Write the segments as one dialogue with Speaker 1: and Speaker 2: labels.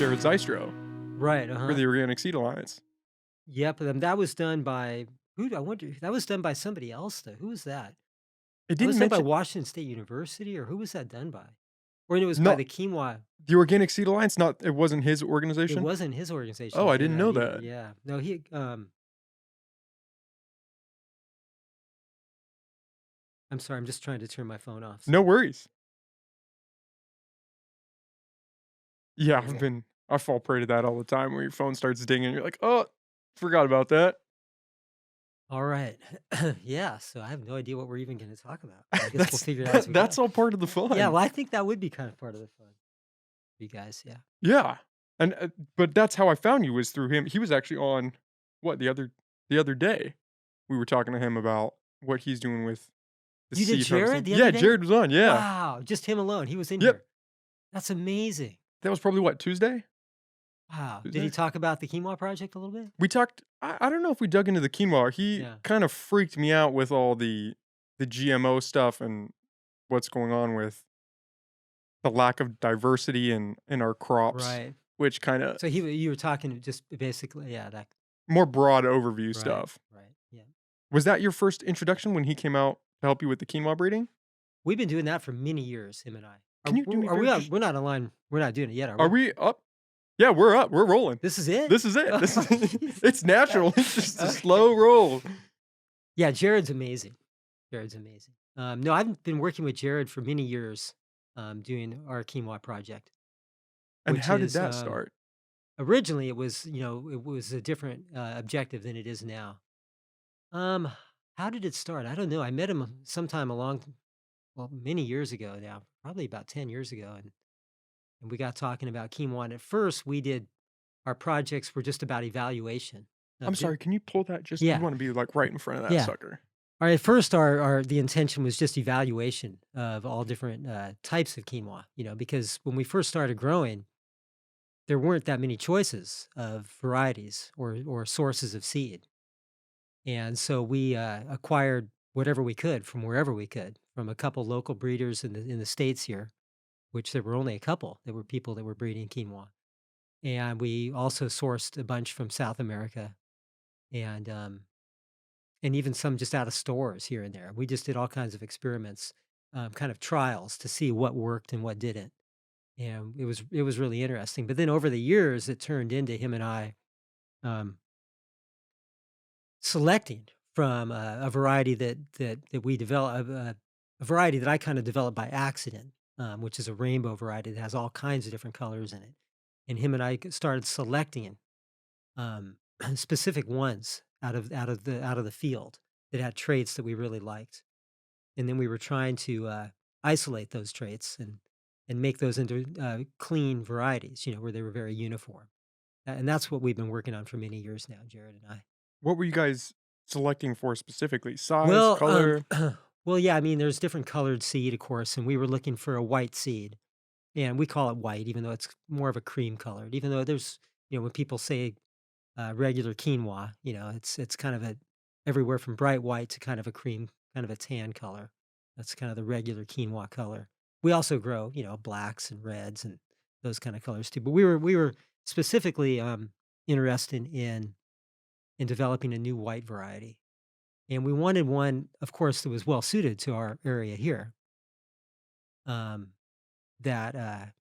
Speaker 1: Jared Zystro
Speaker 2: Right,
Speaker 1: for
Speaker 2: uh-huh.
Speaker 1: the Organic Seed Alliance.
Speaker 2: Yep, that was done by who I wonder that was done by somebody else, though. Who was that?
Speaker 1: It
Speaker 2: That was
Speaker 1: didn't
Speaker 2: done by
Speaker 1: mention
Speaker 2: Washington State University, or who was that done by? Or it was by
Speaker 1: not
Speaker 2: the quinoa.
Speaker 1: the Organic Seed Alliance, not it wasn't his
Speaker 2: It
Speaker 1: organization?
Speaker 2: wasn't his organization
Speaker 1: Oh,
Speaker 2: that
Speaker 1: I
Speaker 2: did
Speaker 1: didn't
Speaker 2: that
Speaker 1: know
Speaker 2: either,
Speaker 1: that.
Speaker 2: yeah. No, I'm sorry, I'm just trying to turn my phone off,
Speaker 1: No
Speaker 2: so
Speaker 1: worries. Yeah,
Speaker 2: yeah.
Speaker 1: I fall prey to that all the time where your phone starts dinging, you're like, "Oh, forgot about that."
Speaker 2: Alright. Yeah, so I have no idea what we're even gonna talk about, but I guess we'll figure it out as we
Speaker 1: That's
Speaker 2: go.
Speaker 1: all part of the
Speaker 2: Yeah,
Speaker 1: fun.
Speaker 2: well, I think that would be kind of part of the fun for you guys, yeah.
Speaker 1: Yeah, and, but that's how I found you was through him. He was actually on what, the other day, we were talking to him about what he's doing with the
Speaker 2: You did
Speaker 1: seed
Speaker 2: Jared
Speaker 1: harvesting.
Speaker 2: the other
Speaker 1: Yeah,
Speaker 2: day?
Speaker 1: Jared was on, yeah.
Speaker 2: Wow, just him alone, he was in
Speaker 1: Yep.
Speaker 2: here. That's amazing.
Speaker 1: That was probably what, Tuesday?
Speaker 2: Wow. Did he
Speaker 1: Tuesday?
Speaker 2: talk about the quinoa project a little bit?
Speaker 1: We talked I don't know if we dug into the quinoa. He
Speaker 2: Yeah.
Speaker 1: kind of freaked me out with all the GMO stuff and what's going on with the lack of diversity in our crops,
Speaker 2: Right.
Speaker 1: which kinda
Speaker 2: So you were talking just basically, yeah, that
Speaker 1: more broad overview
Speaker 2: right,
Speaker 1: stuff.
Speaker 2: right, yeah.
Speaker 1: Was that your first introduction when he came out to help you with the quinoa breeding?
Speaker 2: We've been doing that for many years, him and I.
Speaker 1: Can you do me a favor? Just
Speaker 2: We're not online, we're not doing it yet, are
Speaker 1: are
Speaker 2: we?
Speaker 1: we up? Yeah, we're up, we're rolling.
Speaker 2: This is it?
Speaker 1: This is it.
Speaker 2: Oh,
Speaker 1: This is
Speaker 2: jeez.
Speaker 1: it's natural. It's just a
Speaker 2: Okay.
Speaker 1: slow roll.
Speaker 2: Yeah, Jared's amazing. Jared's amazing. No, I've been working with Jared for many years, doing our quinoa project,
Speaker 1: And
Speaker 2: which
Speaker 1: how did
Speaker 2: is,
Speaker 1: that start?
Speaker 2: originally it was, it was a different, objective than it is now. Um, how did it start? I don't know. I met him sometime well, many years ago now, probably about 10 years ago. And we got talking about quinoa. And at first, our projects were just about evaluation
Speaker 1: I'm
Speaker 2: of,
Speaker 1: sorry, can you pull that just you
Speaker 2: yeah,
Speaker 1: wanna be, like, right in front of that
Speaker 2: yeah.
Speaker 1: sucker.
Speaker 2: All right. At first, the intention was just evaluation of all different types of quinoa, because when we first started growing, there weren't that many choices of varieties or sources of seed. And so we acquired whatever we could from wherever we could, from a couple local breeders in the states here, which there were only a couple. There were people that were breeding quinoa, and we also sourced a bunch from South America, and and even some just out of stores here and there. We just did all kinds of experiments, kind of trials to see what worked and what didn't, and it was really interesting. But then over the years, it turned into him and I. Um, Selecting from a variety that we develop a variety that I kinda developed by accident, which is a rainbow variety that has all kinds of different colors in it, and him and I started selecting, um, specific ones out of the field that had traits that we really liked, and then we were trying to, isolate those traits and make those into, clean varieties, where they were very uniform, and that's what we've been working on for many years now, Jared and I.
Speaker 1: What were you guys selecting for specifically? Size,
Speaker 2: Well,
Speaker 1: color?
Speaker 2: well, yeah, I mean, there's different colored seed, of course, and we were looking for a white seed, and we call it white, even though it's more of a cream colored. Even though there's, when people say regular quinoa, it's kind of a everywhere from bright white to kind of a cream, kind of a tan color. That's kind of the regular quinoa color. We also grow, blacks and reds and those kind of colors too. But we were specifically interested in developing a new white variety. And we wanted one, of course, that was well suited to our area here, um, that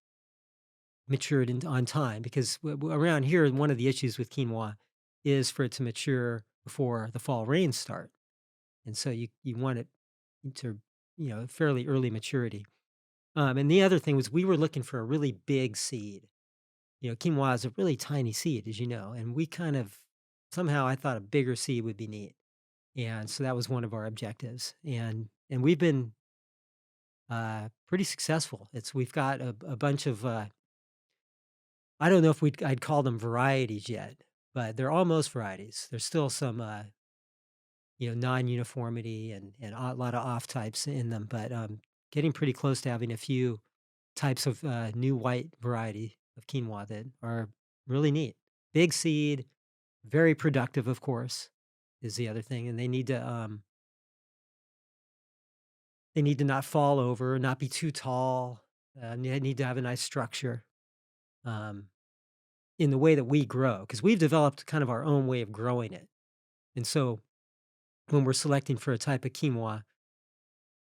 Speaker 2: matured on time. Because around here, one of the issues with quinoa is for it to mature before the fall rains start, and so you want it to fairly early maturity. And the other thing was we were looking for a really big seed. Quinoa is a really tiny seed, as you know, and we kind of somehow I thought a bigger seed would be neat, and so that was one of our objectives. And we've been pretty successful. We've got a bunch of I don't know if I'd call them varieties yet, but they're almost varieties. There's still some non-uniformity and a lot of off types in them, but getting pretty close to having a few types of new white variety of quinoa that are really neat. Big seed, very productive, of course, is the other thing, and they need to not fall over, not be too tall. They need to have a nice structure. Um, in the way that we grow because we've developed kind of our own way of growing it. And so when we're selecting for a type of quinoa,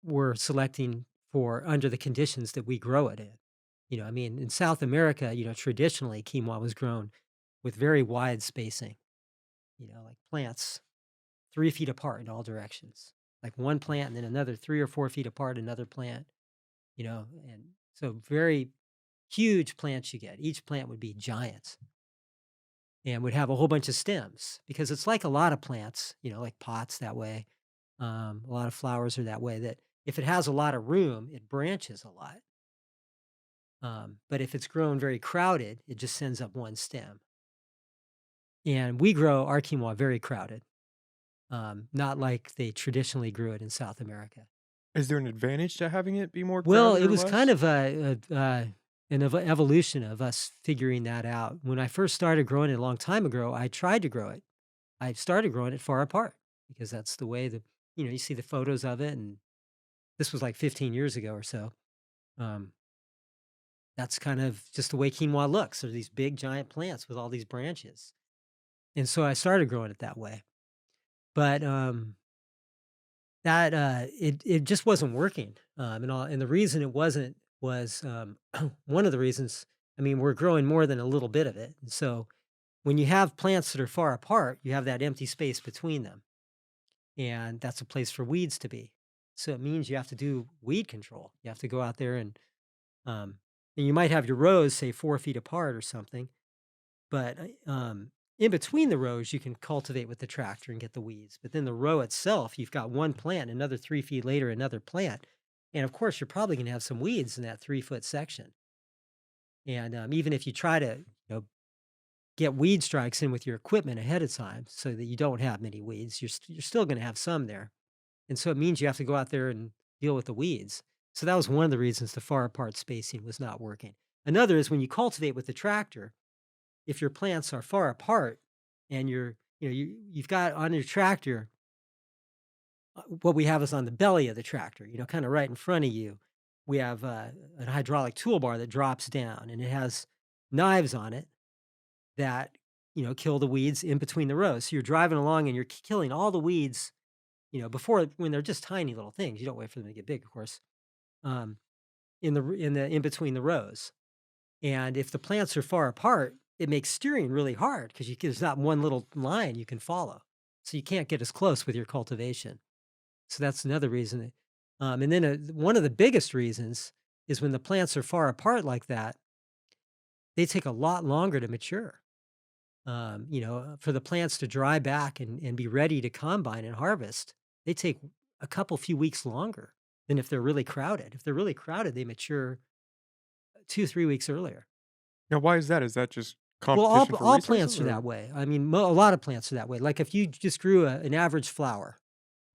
Speaker 2: we're selecting for under the conditions that we grow it in. I mean, in South America, traditionally quinoa was grown with very wide spacing, like plants 3 feet apart in all directions, like one plant and then another 3 or 4 feet apart, another plant, and so very huge plants you get. Each plant would be giant and would have a whole bunch of stems because it's like a lot of plants, like pots that way. A lot of flowers are that way that if it has a lot of room, it branches a lot. But if it's grown very crowded, it just sends up one stem. And we grow our quinoa very crowded, not like they traditionally grew it in South America.
Speaker 1: Is there an advantage to having it be more
Speaker 2: Well,
Speaker 1: crowded
Speaker 2: it
Speaker 1: or
Speaker 2: was kind
Speaker 1: less?
Speaker 2: of an evolution of us figuring that out. When I first started growing it a long time ago, I tried to grow it. I started growing it far apart because that's the way that, you see the photos of it. And this was like 15 years ago or so. Um, that's kind of just the way quinoa looks. They're these big giant plants with all these branches. And so I started growing it that way. But it just wasn't working. And the reason it wasn't was one of the reasons. I mean, we're growing more than a little bit of it. And so when you have plants that are far apart, you have that empty space between them. And that's a place for weeds to be. So it means you have to do weed control. You have to go out there um, and you might have your rows, say 4 feet apart or something, but in between the rows, you can cultivate with the tractor and get the weeds. But then the row itself, you've got one plant, another 3 feet later, another plant. And of course, you're probably going to have some weeds in that 3 foot section. And even if you try to, get weed strikes in with your equipment ahead of time so that you don't have many weeds, you're still going to have some there. And so it means you have to go out there and deal with the weeds. So that was one of the reasons the far apart spacing was not working. Another is when you cultivate with the tractor, if your plants are far apart and you've got on your tractor, what we have is on the belly of the tractor, kind of right in front of you, we have an hydraulic toolbar that drops down and it has knives on it that, kill the weeds in between the rows. So you're driving along and you're killing all the weeds, before when they're just tiny little things. You don't wait for them to get big, of course, um, in between the rows. And if the plants are far apart, it makes steering really hard because there's not one little line you can follow. So you can't get as close with your cultivation. So that's another reason. And then one of the biggest reasons is when the plants are far apart like that, they take a lot longer to mature. For the plants to dry back and be ready to combine and harvest, they take a couple few weeks longer than if they're really crowded. If they're really crowded, they mature 2, 3 weeks earlier.
Speaker 1: Now why is that? Is that just
Speaker 2: Well,
Speaker 1: competition for
Speaker 2: all
Speaker 1: resources
Speaker 2: plants are
Speaker 1: or
Speaker 2: that way. I mean, a lot of plants are that way. Like if you just grew an average flower,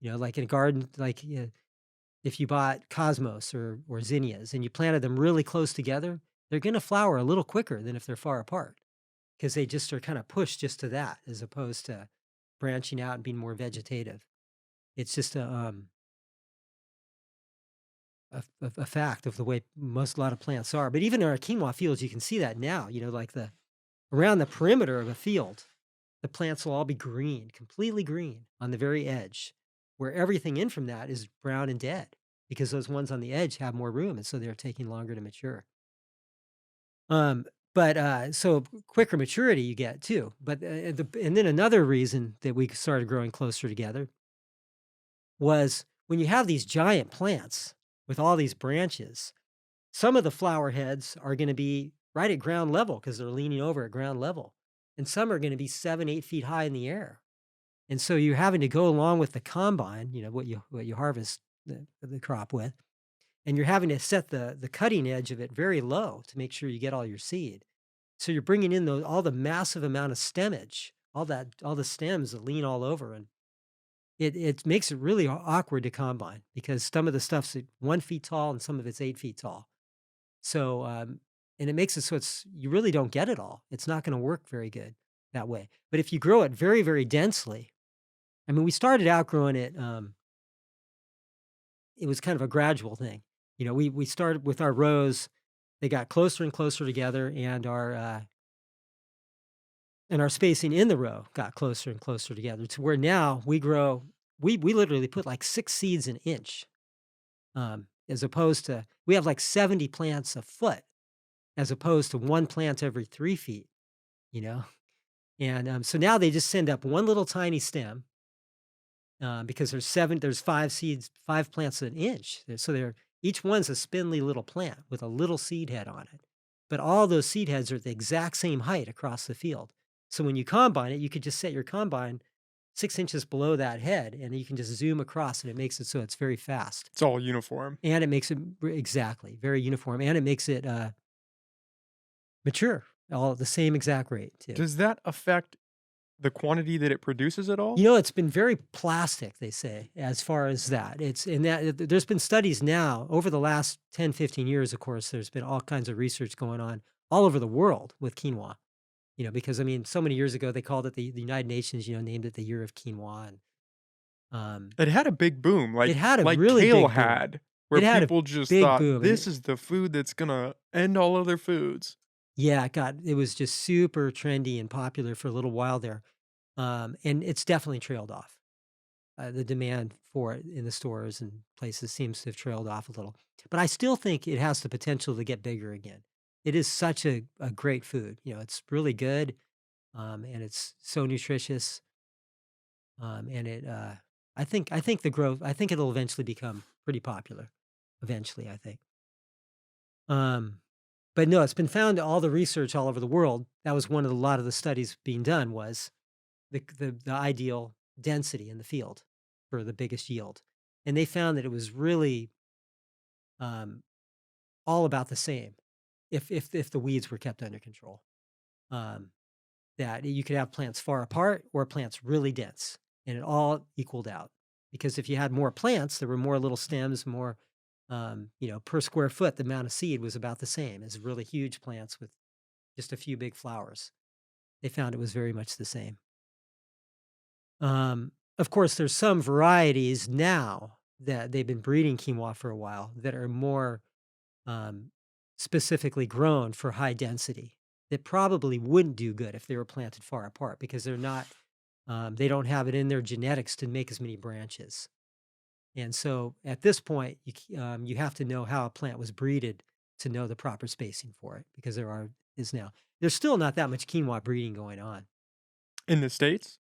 Speaker 2: like in a garden, like if you bought cosmos or zinnias and you planted them really close together, they're going to flower a little quicker than if they're far apart because they just are kind of pushed just to that as opposed to branching out and being more vegetative. It's just a fact of the way a lot of plants are. But even in our quinoa fields, you can see that now. Like the around the perimeter of a field, the plants will all be green, completely green on the very edge, where everything in from that is brown and dead because those ones on the edge have more room, and so they're taking longer to mature. But so quicker maturity you get too. But and then another reason that we started growing closer together was when you have these giant plants with all these branches, some of the flower heads are going to be right at ground level because they're leaning over at ground level. And some are going to be 7, 8 feet high in the air. And so you're having to go along with the combine, what you harvest the crop with, and you're having to set the cutting edge of it very low to make sure you get all your seed. So you're bringing in all the massive amount of stemage, all the stems that lean all over, and it makes it really awkward to combine because some of the stuff's at 1 feet tall and some of it's 8 feet tall. So, and it makes it so you really don't get it all. It's not going to work very good that way. But if you grow it very, very densely, I mean, we started out growing it. It was kind of a gradual thing. We started with our rows. They got closer and closer together, and and our spacing in the row got closer and closer together to where now we grow we literally put like 6 seeds an inch, as opposed to we have like 70 plants a foot as opposed to 1 plant every 3 feet, you know? And, so now they just send up 1 little tiny stem, because there's 5 seeds, 5 plants an inch. So they're each one's a spindly little plant with a little seed head on it. But all those seed heads are the exact same height across the field. So when you combine it, you could just set your combine 6 inches below that head, and you can just zoom across, and it makes it so it's very fast.
Speaker 1: It's all uniform.
Speaker 2: And it makes it exactly, very uniform, and it makes it, mature all at the same exact rate too.
Speaker 1: Does that affect the quantity that it produces at all?
Speaker 2: You know, it's been very plastic, they say, as far as that. It's in that there's been studies now over the last 10, 15 years, of course, there's been all kinds of research going on all over the world with quinoa. Because I mean, so many years ago they called it the United Nations, named it the year of quinoa. And
Speaker 1: It had a big boom,
Speaker 2: it had a
Speaker 1: like
Speaker 2: really
Speaker 1: kale
Speaker 2: big boom.
Speaker 1: had, where
Speaker 2: It had a
Speaker 1: people just
Speaker 2: big
Speaker 1: thought,
Speaker 2: boom.
Speaker 1: "This is the food that's gonna end all other foods."
Speaker 2: Yeah, it was just super trendy and popular for a little while there. And it's definitely trailed off. The demand for it in the stores and places seems to have trailed off a little. But I still think it has the potential to get bigger again. It is such a great food. It's really good, and it's so nutritious. And I think the growth. I think it'll eventually become pretty popular. Eventually, I think. Um, but no, it's been found all the research all over the world. That was one of a lot of the studies being done was the ideal density in the field for the biggest yield. And they found that it was really, um, all about the same if the weeds were kept under control. Um, that you could have plants far apart or plants really dense, and it all equaled out. Because if you had more plants, there were more little stems, more, per square foot, the amount of seed was about the same as really huge plants with just a few big flowers. They found it was very much the same. Of course, there's some varieties now that they've been breeding quinoa for a while that are more, um, specifically grown for high density that probably wouldn't do good if they were planted far apart because they don't have it in their genetics to make as many branches. And so at this point, you have to know how a plant was breeded to know the proper spacing for it because is now. There's still not that much quinoa breeding going on
Speaker 1: In the States?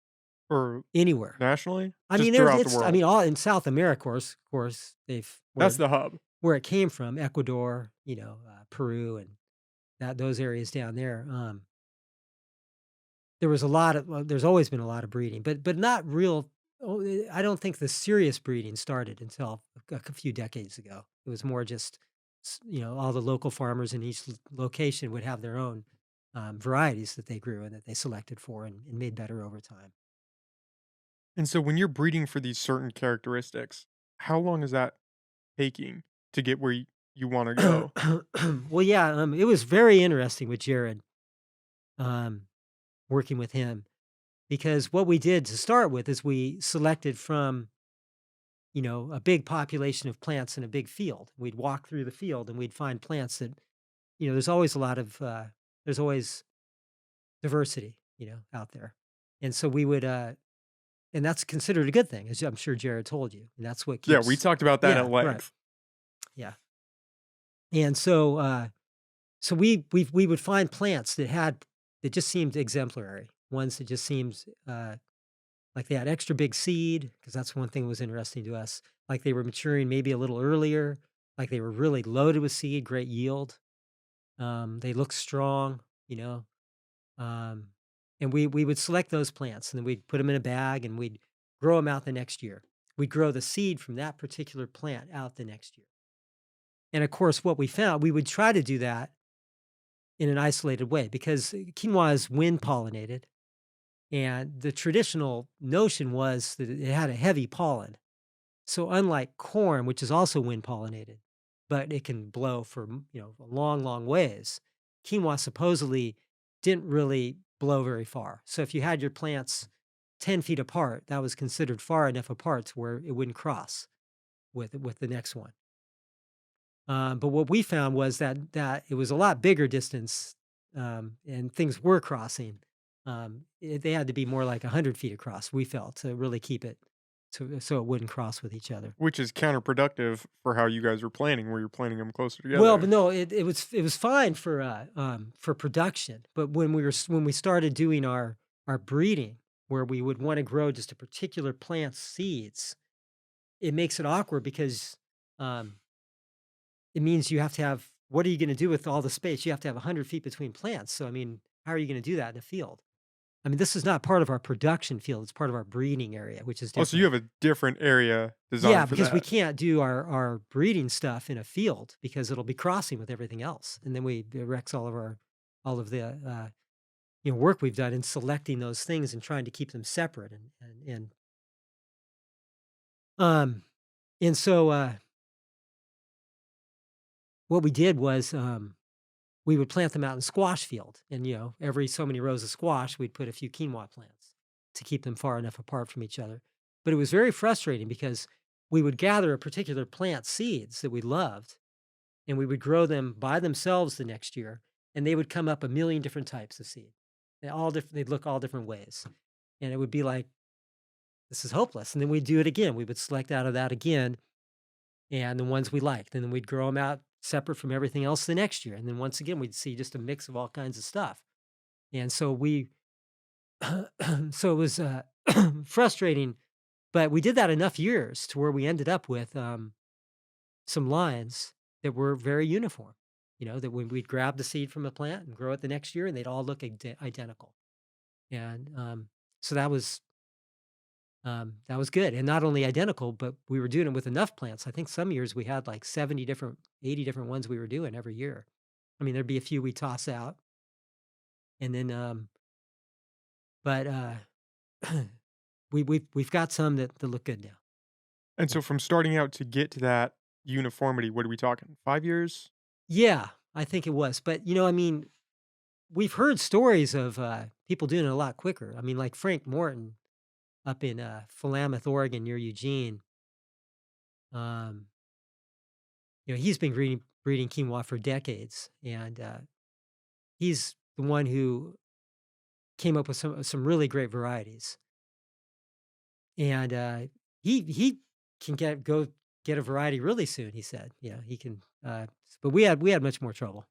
Speaker 1: Or
Speaker 2: anywhere.
Speaker 1: nationally?
Speaker 2: I
Speaker 1: Just
Speaker 2: mean, there's
Speaker 1: throughout the
Speaker 2: it's I
Speaker 1: world?
Speaker 2: mean, all in South America, of course, they've
Speaker 1: That's the hub.
Speaker 2: where it came from, Ecuador, Peru, and those areas down there. There was a lot of there's always been a lot of breeding, but not real. Oh, I don't think the serious breeding started until a few decades ago. It was more just, all the local farmers in each location would have their own varieties that they grew and that they selected for and made better over time.
Speaker 1: And so when you're breeding for these certain characteristics, how long is that taking to get where you wanna go?
Speaker 2: Well, yeah, it was very interesting with Jared, um, working with him because what we did to start with is we selected from, a big population of plants in a big field. We'd walk through the field and we'd find plants that, there's always there's always diversity, out there. And so we would, and that's considered a good thing, as I'm sure Jared told you. And that's what
Speaker 1: Yeah, we
Speaker 2: keeps,
Speaker 1: talked about that at
Speaker 2: yeah, right.
Speaker 1: length.
Speaker 2: Yeah. And so we would find plants that just seemed exemplary, ones that just seemed, like they had extra big seed, because that's one thing that was interesting to us, like they were maturing maybe a little earlier, like they were really loaded with seed, great yield, they looked strong, um, and we would select those plants, and then we'd put them in a bag, and we'd grow them out the next year. We'd grow the seed from that particular plant out the next year. And of course, what we found, we would try to do that in an isolated way because quinoa is wind pollinated. And the traditional notion was that it had a heavy pollen. So unlike corn, which is also wind pollinated, but it can blow for, a long, long ways, quinoa supposedly didn't really blow very far. So if you had your plants 10 feet apart, that was considered far enough apart to where it wouldn't cross with the next one. But what we found was that it was a lot bigger distance, and things were crossing, They had to be more like 100 feet across. We felt to really keep it so it wouldn't cross with each other.
Speaker 1: Which is counterproductive for how you guys were planning, where you're planning them closer
Speaker 2: Well, but
Speaker 1: together.
Speaker 2: no, it was fine for production, but when we started doing our breeding, where we would wanna grow just a particular plant's seeds, it makes it awkward because, um, it means you have to have what are you gonna do with all the space? You have to have 100 feet between plants, so, I mean, how are you gonna do that in a field? I mean, this is not part of our production field, it's part of our breeding area, which is
Speaker 1: Oh, so you
Speaker 2: different.
Speaker 1: have a different area
Speaker 2: Yeah,
Speaker 1: designed for
Speaker 2: because we
Speaker 1: that.
Speaker 2: can't do our breeding stuff in a field because it'll be crossing with everything else, and then it wrecks all of the, work we've done in selecting those things and trying to keep them separate, um, and so, what we did was, we would plant them out in squash field, and, every so many rows of squash, we'd put a few quinoa plants to keep them far enough apart from each other, but it was very frustrating because we would gather a particular plant seeds that we loved, and we would grow them by themselves the next year, and they would come up a million different types of seed. They'd look all different ways, and it would be like, "This is hopeless," and then we'd do it again. We would select out of that again, and the ones we liked, and then we'd grow them out separate from everything else the next year, and then once again, we'd see just a mix of all kinds of stuff, and so we so it was, frustrating, but we did that enough years to where we ended up with, some lines that were very uniform. That when we'd grab the seed from a plant and grow it the next year, and they'd all look identical. And so that was good. And not only identical, but we were doing it with enough plants. I think some years we had like 70 different, 80 different ones we were doing every year. I mean, there'd be a few we toss out, and then, but we've got some that look good now.
Speaker 1: And
Speaker 2: Yeah.
Speaker 1: so from starting out to get to that uniformity, what are we talking? 5 years?
Speaker 2: Yeah, I think it was. But I mean, we've heard stories of people doing it a lot quicker. I mean, like Frank Morton up in Philameth, Oregon, near Eugene. Um, he's been breeding quinoa for decades, and he's the one who came up with some really great varieties. And he can get a variety really soon. He said, he can. But we had much more trouble.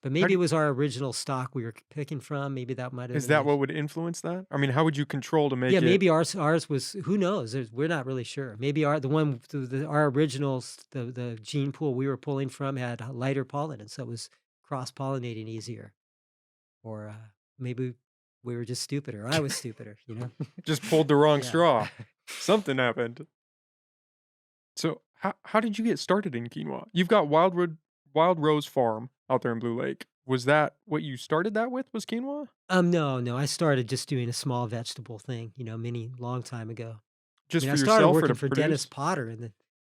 Speaker 2: But
Speaker 1: How
Speaker 2: maybe
Speaker 1: do
Speaker 2: it was our original stock we were picking from. Maybe that might have
Speaker 1: is
Speaker 2: been the
Speaker 1: that
Speaker 2: issue.
Speaker 1: what would influence that? I mean, how would you control to
Speaker 2: Yeah,
Speaker 1: make it
Speaker 2: maybe ours was who knows? We're not really sure. Maybe our originals, the gene pool we were pulling from had lighter pollen, and so it was cross-pollinating easier. Or, maybe we were just stupider. I was stupider?
Speaker 1: just pulled the wrong
Speaker 2: Yeah.
Speaker 1: straw? Something happened. So how did you get started in quinoa? You've got Wild Rose Farm out there in Blue Lake. Was that what you started that with, was quinoa?
Speaker 2: No, no, I started just doing a small vegetable thing, many long time ago. I
Speaker 1: Just
Speaker 2: mean,
Speaker 1: for
Speaker 2: I started
Speaker 1: yourself or to
Speaker 2: working for Dennis
Speaker 1: produce?
Speaker 2: Potter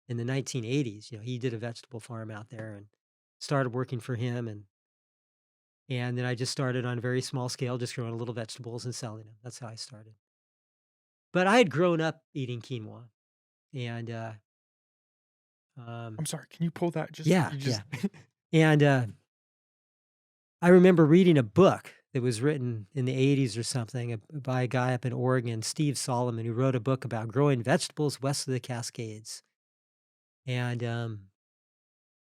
Speaker 2: in the 1980s. He did a vegetable farm out there, and started working for him, and then I just started on a very small scale, just growing little vegetables and selling them. That's how I started. But I had grown up eating quinoa, and
Speaker 1: I'm sorry, can you pull that just
Speaker 2: yeah,
Speaker 1: you just
Speaker 2: yeah, and I remember reading a book that was written in the 80s or something by a guy up in Oregon, Steve Solomon, who wrote a book about growing vegetables west of the Cascades, and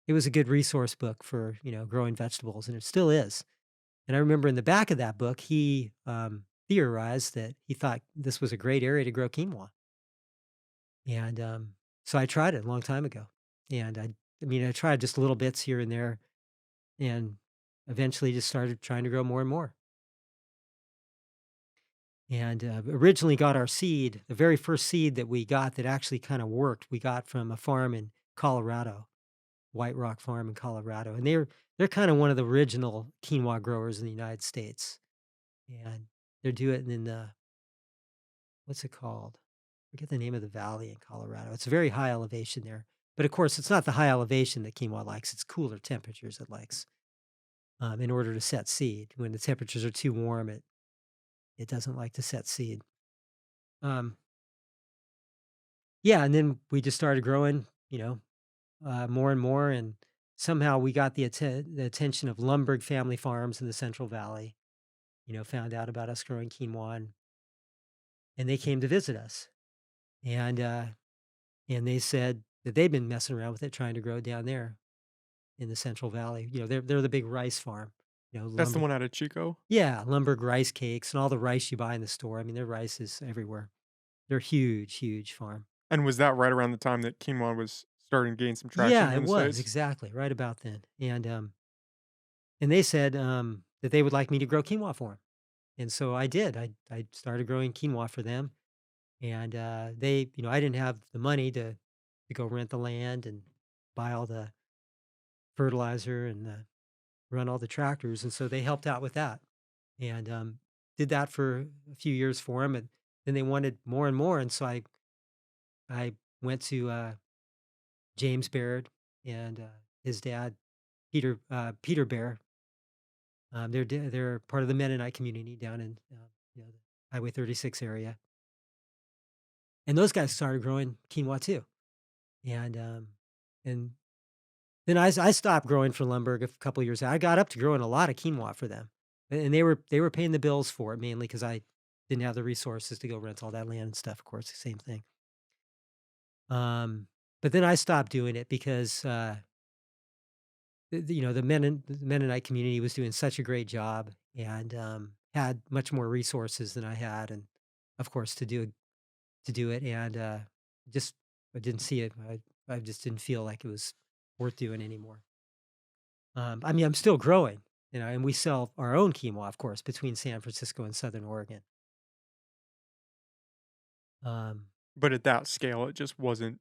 Speaker 2: it was a good resource book for growing vegetables, and it still is. And I remember in the back of that book, he, theorized that he thought this was a great area to grow quinoa, and, so I tried it a long time ago, and I mean, I tried just little bits here and there, and eventually just started trying to grow more and more, and, originally got our seed the very first seed that we got that actually kinda worked, we got from a farm in Colorado, White Rock Farm in Colorado, and they're kinda one of the original quinoa growers in the United States, and they're doing it in the what's it called? I forget the name of the valley in Colorado. It's a very high elevation there. But of course, it's not the high elevation that quinoa likes. It's cooler temperatures it likes in order to set seed. When the temperatures are too warm, it doesn't like to set seed. Um, yeah, and then we just started growing, more and more, and somehow we got the attention of Lumberg Family Farms in the Central Valley, found out about us growing quinoa, and they came to visit us. And, uh, and they said that they'd been messing around with it, trying to grow it down there in the Central Valley. They're the big rice farm,
Speaker 1: That's the
Speaker 2: lumber.
Speaker 1: one out of Chico?
Speaker 2: Yeah, Lumberg rice cakes and all the rice you buy in the store. I mean, their rice is everywhere. They're huge, huge farm.
Speaker 1: And was that right around the time that quinoa was starting to gain some traction
Speaker 2: Yeah,
Speaker 1: here
Speaker 2: it
Speaker 1: in the
Speaker 2: was
Speaker 1: States?
Speaker 2: exactly right about then. And they said that they would like me to grow quinoa for them, and so I did. I started growing quinoa for them, and I didn't have the money to go rent the land and buy all the fertilizer and run all the tractors, and so they helped out with that, and did that for a few years for them, and then they wanted more and more, and so I went to James Baird and his dad Peter Bear. They're part of the Mennonite community down in the Highway 36 area, and those guys started growing quinoa too, and and then I stopped growing for Lumberg a couple years. I got up to growing a lot of quinoa for them, and they were paying the bills for it mainly because I didn't have the resources to go rent all that land and stuff. Of course, the same thing. But then I stopped doing it because the Mennonite community was doing such a great job and had much more resources than I had, and of course to do it, and just I didn't see it. I just didn't feel like it was worth doing anymore. I mean, I'm still growing, and we sell our own quinoa, of course, between San Francisco and Southern Oregon. Um,
Speaker 1: But at that scale, it just wasn't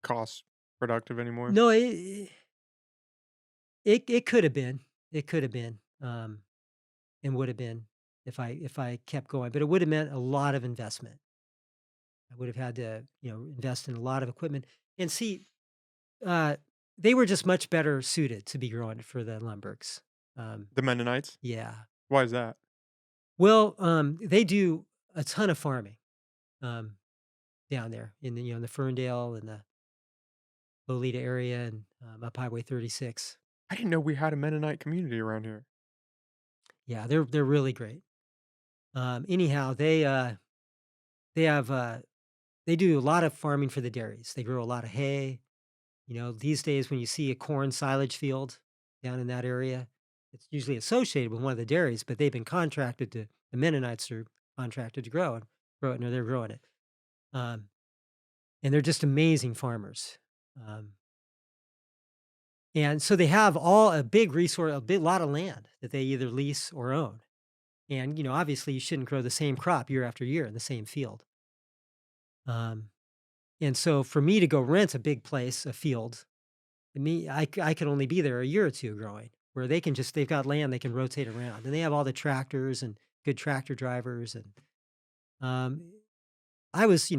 Speaker 1: cost productive anymore.
Speaker 2: no, it could have been, it could have been, and would have been if I kept going, but it would have meant a lot of investment. I would have had to, invest in a lot of equipment. And see, uh, they were just much better suited to be growing it for the Lumbergs.
Speaker 1: The Mennonites?
Speaker 2: Yeah.
Speaker 1: Why is that?
Speaker 2: Well, they do a ton of farming um, down there in the Ferndale and the Lolita area and up Highway 36.
Speaker 1: I didn't know we had a Mennonite community around here.
Speaker 2: Yeah, they're really great. Anyhow, they have they do a lot of farming for the dairies. They grow a lot of hay. These days when you see a corn silage field down in that area, it's usually associated with one of the dairies, but they've been contracted to the Mennonites are contracted to grow it, and they're growing it. Um, and they're just amazing farmers. Um, and so they have all a big resource, a big lot of land that they either lease or own. And obviously, you shouldn't grow the same crop year after year in the same field. Um, and so, for me to go rent a big place, a field, I could only be there a year or 2 growing, where they've got land they can rotate around, and they have all the tractors and good tractor drivers, and, um, I was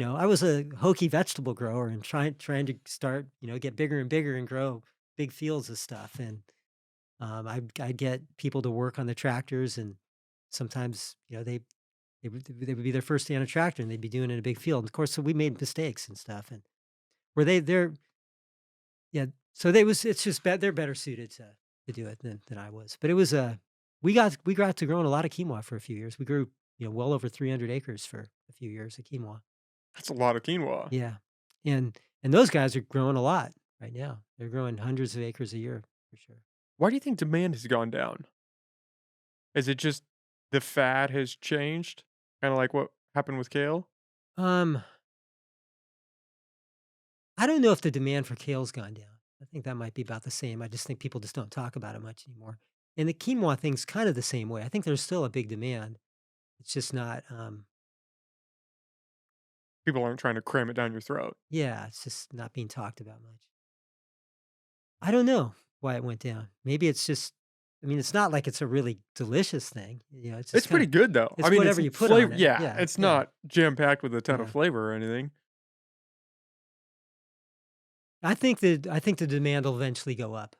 Speaker 2: a hokey vegetable grower and trying to start, get bigger and bigger and grow big fields of stuff, and, I'd get people to work on the tractors, and sometimes, they would be their first day on a tractor, and they'd be doing it in a big field, of course, so we made mistakes and stuff, and where they're yeah, so they was it's just they're better suited to do it than I was. But it was, we got to growing a lot of quinoa for a few years. We grew, well over 300 acres for a few years of quinoa.
Speaker 1: That's a lot of quinoa.
Speaker 2: Yeah. And those guys are growing a lot right now. They're growing hundreds of acres a year for sure.
Speaker 1: Why do you think demand has gone down? Is it just the fad has changed? Kinda like what happened with kale?
Speaker 2: Um, I don't know if the demand for kale's gone down. I think that might be about the same. I just think people just don't talk about it much anymore. And the quinoa thing's kind of the same way. I think there's still a big demand. It's just not
Speaker 1: People aren't trying to cram it down your throat.
Speaker 2: Yeah, it's just not being talked about much. I don't know why it went down. Maybe it's just I mean, it's not like it's a really delicious thing, it's
Speaker 1: It's
Speaker 2: just
Speaker 1: pretty
Speaker 2: kinda
Speaker 1: good though. I
Speaker 2: it's
Speaker 1: mean, it's
Speaker 2: whatever you put on
Speaker 1: flavor.
Speaker 2: it.
Speaker 1: Yeah,
Speaker 2: Yeah,
Speaker 1: it's
Speaker 2: yeah,
Speaker 1: not jam-packed with a ton of
Speaker 2: yeah.
Speaker 1: flavor or anything.
Speaker 2: I think the demand will eventually go up,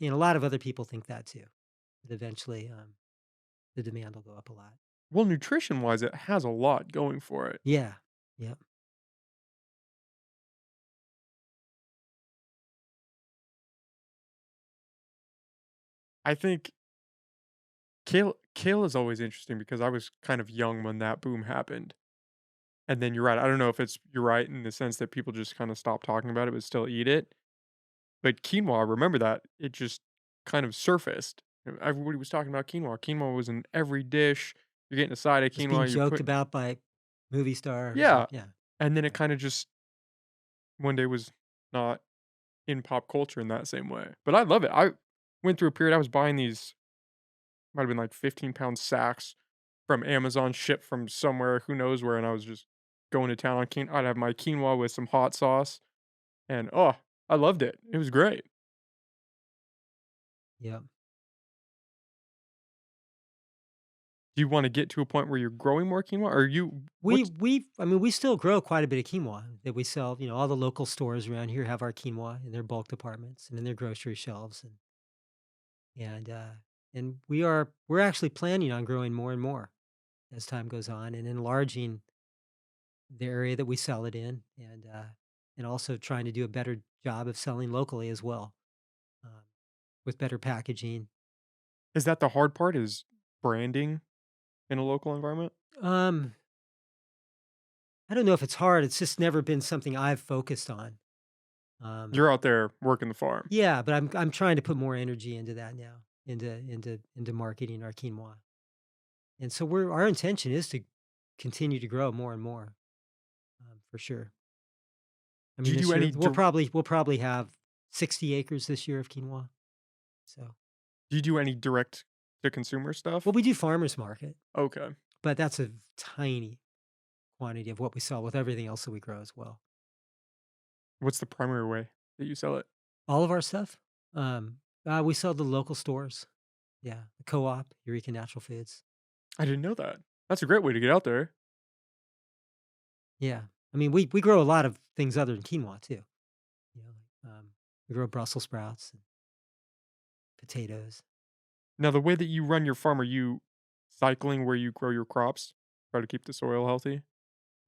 Speaker 2: and a lot of other people think that too, that eventually, the demand will go up a lot.
Speaker 1: Well, nutrition-wise, it has a lot going for it.
Speaker 2: Yeah. Yep.
Speaker 1: I think Kale is always interesting because I was kind of young when that boom happened. And then you're right. I don't know if you're right in the sense that people just kind of stopped talking about it but still eat it. But quinoa, I remember that it just kind of surfaced. Everybody was talking about quinoa. Quinoa was in every dish. You're getting a side of
Speaker 2: Was being
Speaker 1: quinoa. You
Speaker 2: joked
Speaker 1: put
Speaker 2: about by movie stars and
Speaker 1: yeah,
Speaker 2: yeah.
Speaker 1: and then it kind of just one day was not in pop culture in that same way. But I love it. I went through a period I was buying these might have been like 15-pound sacks from Amazon, shipped from somewhere, who knows where, and I was just going to town on I'd have my quinoa with some hot sauce, and, oh, I loved it. It was great.
Speaker 2: Yep.
Speaker 1: Do you wanna get to a point where you're growing more quinoa? Or you what's
Speaker 2: I mean, we still grow quite a bit of quinoa that we sell. You know, all the local stores around here have our quinoa in their bulk departments and in their grocery shelves, and uh, and we're actually planning on growing more and more as time goes on and enlarging the area that we sell it in, and also trying to do a better job of selling locally as well, um, with better packaging.
Speaker 1: is that the hard part is branding in a local environment?
Speaker 2: Um, I don't know if it's hard. It's just never been something I've focused on. Um,
Speaker 1: You're out there working the farm.
Speaker 2: Yeah, but I'm trying to put more energy into that now, into marketing our quinoa. And so our intention is to continue to grow more and more, for sure. I
Speaker 1: Do
Speaker 2: mean,
Speaker 1: you
Speaker 2: this
Speaker 1: do
Speaker 2: year
Speaker 1: any dir
Speaker 2: we'll probably have 60 acres this year of quinoa. So,
Speaker 1: do you do any direct to consumer
Speaker 2: well,
Speaker 1: stuff?
Speaker 2: we do farmers market,
Speaker 1: Okay.
Speaker 2: but that's a tiny quantity of what we sell with everything else that we grow as well.
Speaker 1: What's the primary way that you sell it?
Speaker 2: All of our stuff, we sell to local stores. Yeah, the co-op, Eureka Natural Foods.
Speaker 1: I didn't know that. That's a great way to get out there.
Speaker 2: Yeah. I mean, we grow a lot of things other than quinoa too. You know, we grow Brussels sprouts and potatoes.
Speaker 1: Now the way that you run your farm, are you cycling where you grow your crops? Try to keep the soil healthy?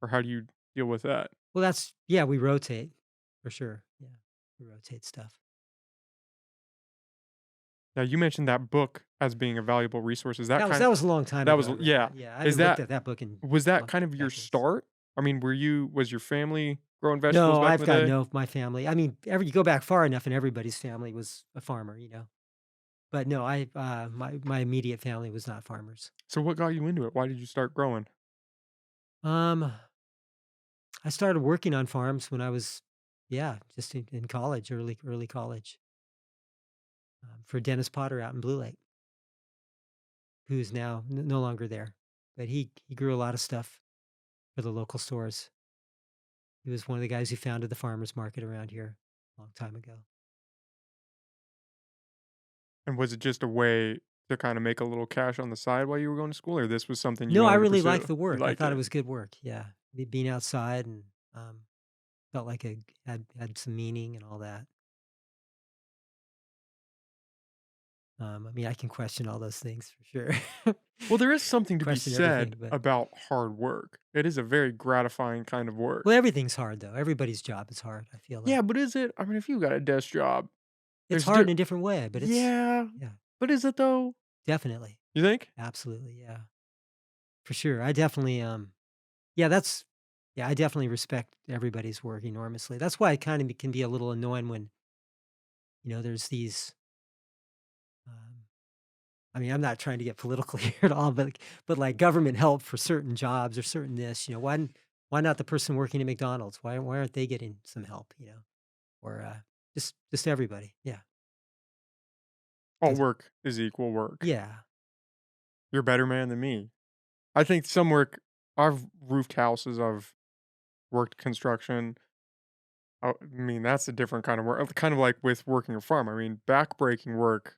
Speaker 1: Or how do you deal with that?
Speaker 2: Well, that's yeah, we rotate for sure. Yeah, we rotate stuff.
Speaker 1: Now you mentioned that book as being a valuable resource. Is that kind of
Speaker 2: That was a long time
Speaker 1: that
Speaker 2: ago.
Speaker 1: was
Speaker 2: I read
Speaker 1: yeah.
Speaker 2: that. Yeah, I
Speaker 1: Is
Speaker 2: haven't looked
Speaker 1: that
Speaker 2: at that book in
Speaker 1: was that
Speaker 2: long
Speaker 1: kind of your
Speaker 2: decades.
Speaker 1: start? I mean, was your family growing vegetables
Speaker 2: No,
Speaker 1: back in
Speaker 2: I've
Speaker 1: the
Speaker 2: got
Speaker 1: day?
Speaker 2: no my family. I mean, you go back far enough, and everybody's family was a farmer. You know, but no, my immediate family was not farmers.
Speaker 1: So what got you into it? Why did you start growing?
Speaker 2: Um, I started working on farms when I was, yeah, just in college, early college, for Dennis Potter out in Blue Lake, who's now no longer there, but he grew a lot of stuff for the local stores. He was one of the guys who founded the farmers market around here a long time ago.
Speaker 1: And was it just a way to kind of make a little cash on the side while you were going to school, or this was something you
Speaker 2: No, I
Speaker 1: wanted to
Speaker 2: really liked
Speaker 1: pursue?
Speaker 2: the
Speaker 1: You
Speaker 2: work. I
Speaker 1: liked
Speaker 2: thought it
Speaker 1: it.
Speaker 2: was good work. Yeah, being outside and felt like it had some meaning and all that. I mean, I can question all those things for sure.
Speaker 1: Well, there is something to be
Speaker 2: Question everything,
Speaker 1: said
Speaker 2: but
Speaker 1: about hard work. It is a very gratifying kind of
Speaker 2: well,
Speaker 1: work.
Speaker 2: everything's hard though. Everybody's job is hard. I feel
Speaker 1: Yeah,
Speaker 2: like
Speaker 1: but is it? I mean, if you got a desk job,
Speaker 2: it's
Speaker 1: there's
Speaker 2: hard in a different way, but it's
Speaker 1: yeah,
Speaker 2: yeah,
Speaker 1: but is it though?
Speaker 2: definitely,
Speaker 1: You think?
Speaker 2: absolutely, yeah, for sure. I definitely yeah, that's yeah, I definitely respect everybody's work enormously. That's why it kind of can be a little annoying when there's these. Um, I mean, I'm not trying to get political here at all, but like government help for certain jobs or certain this, why not the person working at McDonald's? Why aren't they getting some help? Or just everybody. Yeah,
Speaker 1: All
Speaker 2: because
Speaker 1: work is equal work.
Speaker 2: yeah,
Speaker 1: You're a better man than me. I think some work. I've roofed houses. I've worked construction. I mean, that's a different kind of work. Kind of like with working a farm. I mean, backbreaking work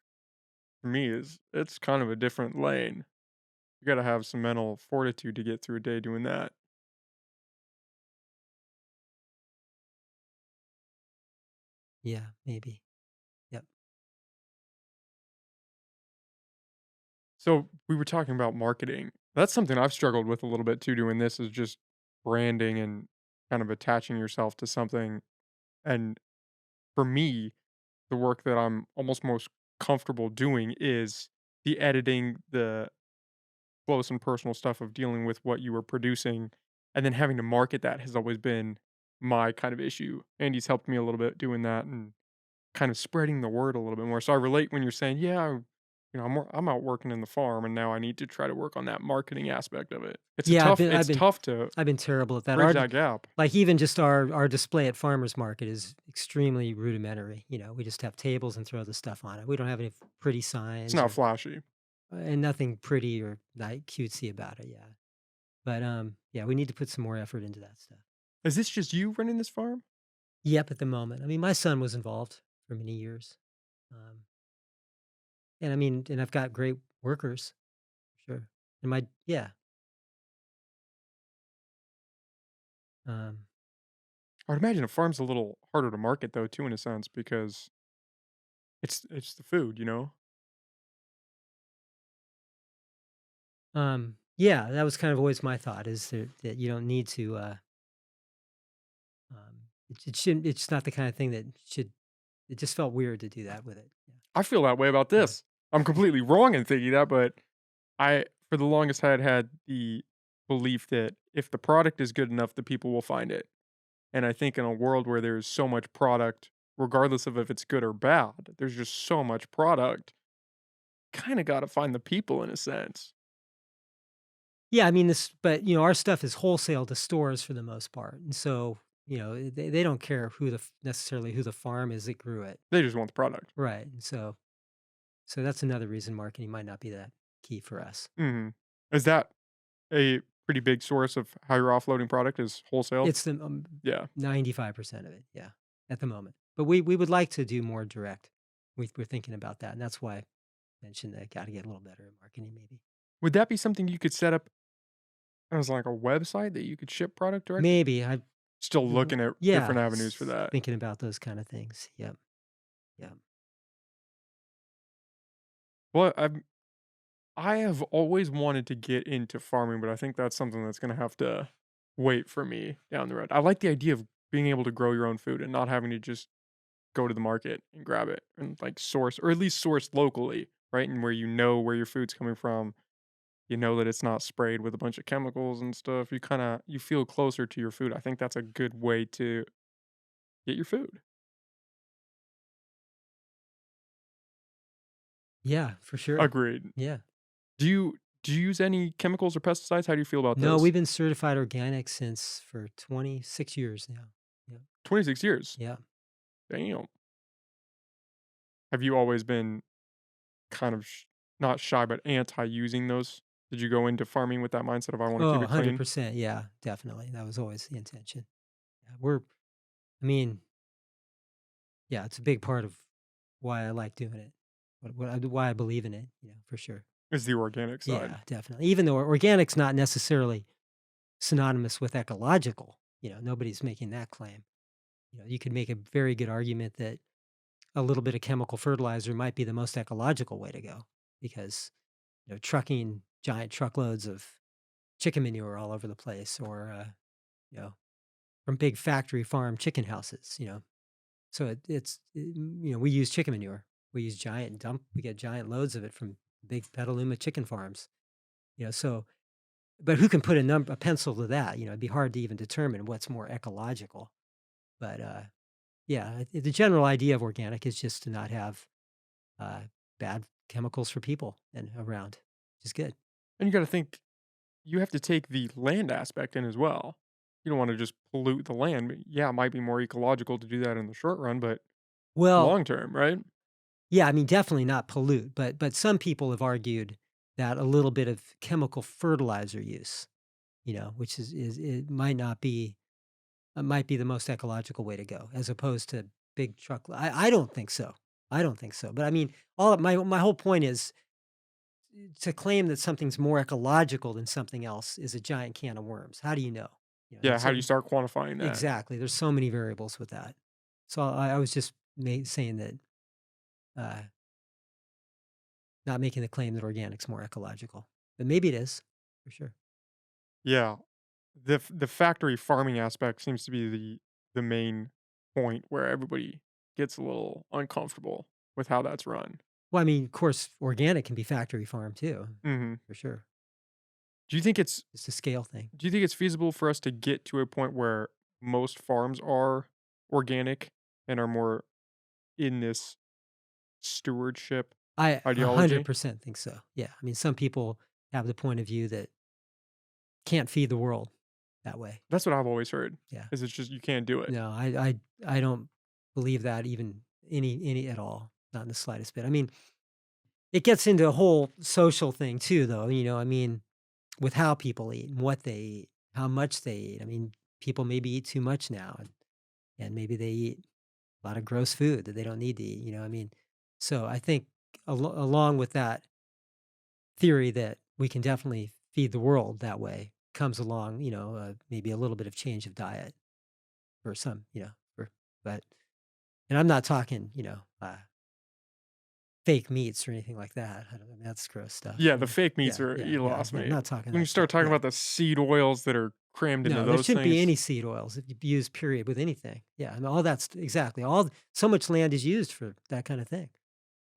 Speaker 1: to me is it's kind of a different lane. You got to have some mental fortitude to get through a day doing that.
Speaker 2: yeah, maybe. Yep.
Speaker 1: So we were talking about marketing. That's something I've struggled with a little bit too. Doing this is just branding and kind of attaching yourself to something. And for me, the work that I'm almost most comfortable doing is the editing, the close and personal stuff of dealing with what you were producing, and then having to market that has always been my kind of issue. Andy's helped me a little bit doing that and kind of spreading the word a little bit more. So I relate when you're saying, "Yeah, I'm out working in the farm, and now I need to try to work on that marketing aspect of it."
Speaker 2: Yeah,
Speaker 1: It's tough to
Speaker 2: I've been terrible at that.
Speaker 1: bridge that gap.
Speaker 2: Like, even just our display at farmers market is extremely rudimentary, we just have tables and throw the stuff on it. We don't have any pretty
Speaker 1: It's
Speaker 2: signs
Speaker 1: not
Speaker 2: or
Speaker 1: flashy.
Speaker 2: and nothing pretty or, like, cutesy about it, yeah. But, yeah, we need to put some more effort into that stuff.
Speaker 1: Is this just you running this farm?
Speaker 2: Yep, at the moment. I mean, my son was involved for many years, um, and I mean and I've got great workers, sure. And my yeah, um,
Speaker 1: I would imagine a farm's a little harder to market though too in a sense because it's the food, you know?
Speaker 2: yeah, that was kind of always my thought is that you don't need to, it shouldn't it's not the kind of thing that should it just felt weird to do that with it. Yeah.
Speaker 1: I feel that way about
Speaker 2: Yeah.
Speaker 1: this. I'm completely wrong in thinking that, but I for the longest had the belief that if the product is good enough, the people will find it. And I think in a world where there's so much product, regardless of if it's good or bad, there's just so much product, kinda gotta find the people in a sense.
Speaker 2: Yeah, I mean, our stuff is wholesale to stores for the most part, and so, they don't care necessarily who the farm is that grew it.
Speaker 1: They just want the product.
Speaker 2: Right, and so that's another reason marketing might not be that key for us.
Speaker 1: Mhm. Is that a pretty big source of how you're offloading product is wholesale?
Speaker 2: It's the,
Speaker 1: Yeah.
Speaker 2: 95% of it, yeah, at the moment. But we would like to do more direct. We're thinking about that, and that's why I mentioned that I gotta get a little better at marketing maybe.
Speaker 1: Would that be something you could set up as, like, a website that you could ship product directly?
Speaker 2: Maybe, I
Speaker 1: Still looking at
Speaker 2: yeah,
Speaker 1: different avenues for that.
Speaker 2: thinking about those kinda things, yep, yep.
Speaker 1: Well, I have always wanted to get into farming, but I think that's something that's gonna have to wait for me down the road. I like the idea of being able to grow your own food and not having to just go to the market and grab it and, like, source or at least source locally, right? And where you know where your food's coming from, you know that it's not sprayed with a bunch of chemicals and stuff. You feel closer to your food. I think that's a good way to get your food.
Speaker 2: Yeah, for sure.
Speaker 1: Agreed.
Speaker 2: Yeah.
Speaker 1: Do you use any chemicals or pesticides? How do you feel about
Speaker 2: No,
Speaker 1: those?
Speaker 2: we've been certified organic since for 26 years now. Yeah.
Speaker 1: 26 years.
Speaker 2: Yeah.
Speaker 1: Damn. Have you always been kind of not shy, but anti using those? Did you go into farming with that mindset of I want to
Speaker 2: Oh,
Speaker 1: keep it clean?
Speaker 2: 100%. Yeah, definitely. That was always the intention. Yeah, I mean, yeah, it's a big part of why I like doing it. Why I believe in it, for sure.
Speaker 1: Is the organic side.
Speaker 2: Yeah, definitely. Even though organic's not necessarily synonymous with ecological, nobody's making that claim. You could make a very good argument that a little bit of chemical fertilizer might be the most ecological way to go because, trucking giant truckloads of chicken manure all over the place or, you know, from big factory farm chicken houses, So we use chicken manure. We get giant loads of it from big Petaluma chicken farms, so, but who can put a pencil to that? It'd be hard to even determine what's more ecological. But, yeah, the general idea of organic is just to not have uh, bad chemicals for people and around, which is good.
Speaker 1: And you got to think, you have to take the land aspect in as well. You don't want to just pollute the land. Yeah, it might be more ecological to do that in the short run, but
Speaker 2: Well,
Speaker 1: long term, right?
Speaker 2: yeah, I mean, definitely not pollute, but some people have argued that a little bit of chemical fertilizer use, which is it might not be might be the most ecological way to go, as opposed to big truck. I don't think so. I don't think so. But I mean, my whole point is to claim that something's more ecological than something else is a giant can of worms. How do you know?
Speaker 1: Yeah,
Speaker 2: There's
Speaker 1: how do you
Speaker 2: so
Speaker 1: start quantifying that?
Speaker 2: exactly. There's so many variables with that. So I was just saying that uh, not making the claim that organic's more ecological, but maybe it is for sure.
Speaker 1: Yeah, the factory farming aspect seems to be the main point where everybody gets a little uncomfortable with how that's run.
Speaker 2: Well, I mean, of course, organic can be factory farm too,
Speaker 1: Mhm.
Speaker 2: for sure.
Speaker 1: Do you think it's
Speaker 2: It's a scale thing.
Speaker 1: do you think it's feasible for us to get to a point where most farms are organic and are more in this stewardship
Speaker 2: I
Speaker 1: ideology?
Speaker 2: 100% think so. Yeah. I mean, some people have the point of view that can't feed the world that way.
Speaker 1: That's what I've always heard,
Speaker 2: Yeah.
Speaker 1: is it's just you can't do it.
Speaker 2: No, I don't believe that even any at all. Not in the slightest bit. I mean, it gets into a whole social thing too, though. I mean, with how people eat and what they eat, how much they eat. I mean, people maybe eat too much now, and maybe they eat a lot of gross food that they don't need to eat. I mean, so I think along with that theory that we can definitely feed the world that way comes along, maybe a little bit of change of diet for some, but, and I'm not talking, fake meats or anything like that. I mean, that's gross stuff.
Speaker 1: Yeah, the fake meats
Speaker 2: Yeah,
Speaker 1: are
Speaker 2: yeah,
Speaker 1: you
Speaker 2: yeah,
Speaker 1: lost
Speaker 2: yeah. I'm
Speaker 1: me.
Speaker 2: not talking
Speaker 1: When you
Speaker 2: that stuff.
Speaker 1: start talking
Speaker 2: Yeah.
Speaker 1: about the seed oils that are crammed into
Speaker 2: No, there
Speaker 1: those
Speaker 2: shouldn't be
Speaker 1: things.
Speaker 2: any seed oils if you use period with anything. Yeah, and all that's exactly so much land is used for that kind of thing.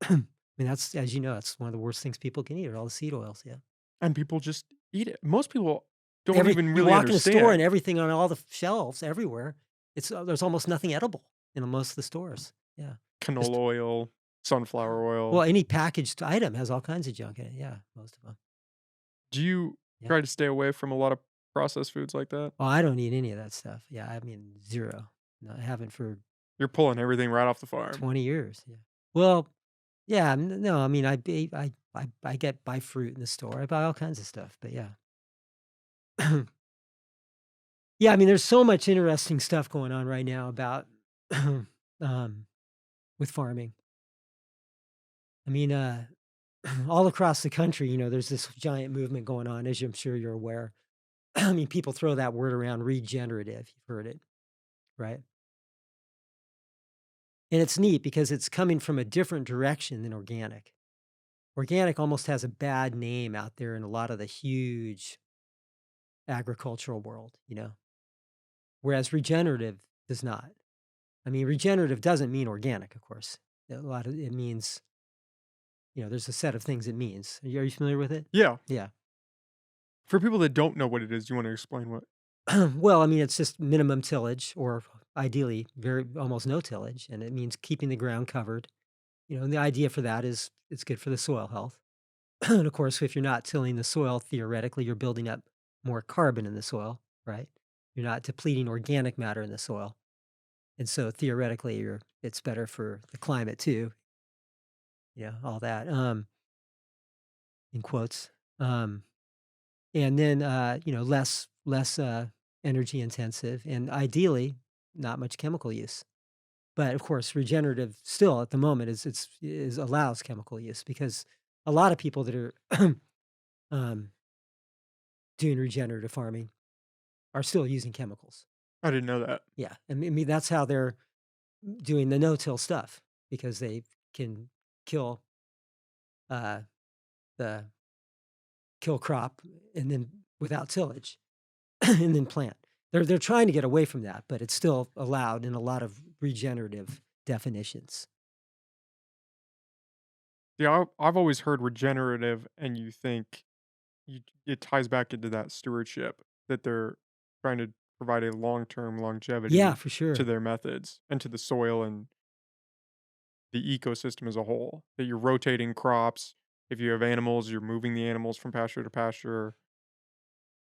Speaker 2: I mean, that's as you know, that's one of the worst things people can eat are all the seed oils. Yeah.
Speaker 1: And people just eat it. Most people don't
Speaker 2: Every
Speaker 1: even
Speaker 2: you
Speaker 1: really
Speaker 2: walk in a store and
Speaker 1: understand.
Speaker 2: everything on all the shelves everywhere, there's almost nothing edible in most of the stores. Yeah.
Speaker 1: Canola
Speaker 2: Just
Speaker 1: oil, sunflower
Speaker 2: well,
Speaker 1: oil.
Speaker 2: any packaged item has all kinds of junk in it. Yeah, most of them.
Speaker 1: Do you
Speaker 2: Yeah.
Speaker 1: try to stay away from a lot of processed foods like that?
Speaker 2: Well, I don't eat any of that stuff. Yeah, I mean, 0. No, I haven't for
Speaker 1: You're pulling everything right off the farm.
Speaker 2: 20 years. Yeah. Well, yeah, no, I mean, I buy fruit in the store. I buy all kinds of stuff, but yeah. Yeah, I mean, there's so much interesting stuff going on right now about um, with farming. I mean, all across the country, there's this giant movement going on, as I'm sure you're aware. I mean, people throw that word around regenerative. You've heard it, right? And it's neat because it's coming from a different direction than organic. Organic almost has a bad name out there in a lot of the huge agricultural world, whereas regenerative does not. I mean, regenerative doesn't mean organic, of course. A lot of it means, there's a set of things it means. Are you familiar with it?
Speaker 1: Yeah.
Speaker 2: Yeah.
Speaker 1: For people that don't know what it is, you wanna explain what.
Speaker 2: Well, I mean, it's just minimum tillage or ideally very almost no tillage, and it means keeping the ground covered. And the idea for that is it's good for the soil health. And of course, if you're not tilling the soil, theoretically, you're building up more carbon in the soil, right? You're not depleting organic matter in the soil. And so theoretically, it's better for the climate too, all that in quotes. Um, and then less energy intensive and ideally not much chemical use. But of course, regenerative still at the moment is allows chemical use because a lot of people that are um, doing regenerative farming are still using chemicals.
Speaker 1: I didn't know that.
Speaker 2: Yeah, I mean that's how they're doing the no-till stuff because they can kill uh, the kill crop and then without tillage and then plant. They're trying to get away from that, but it's still allowed in a lot of regenerative definitions.
Speaker 1: Yeah, I've always heard regenerative and you think it ties back into that stewardship that they're trying to provide a long-term
Speaker 2: Yeah,
Speaker 1: longevity
Speaker 2: for
Speaker 1: to
Speaker 2: sure.
Speaker 1: their methods and to the soil and the ecosystem as a whole. That you're rotating crops. If you have animals, you're moving the animals from pasture to pasture.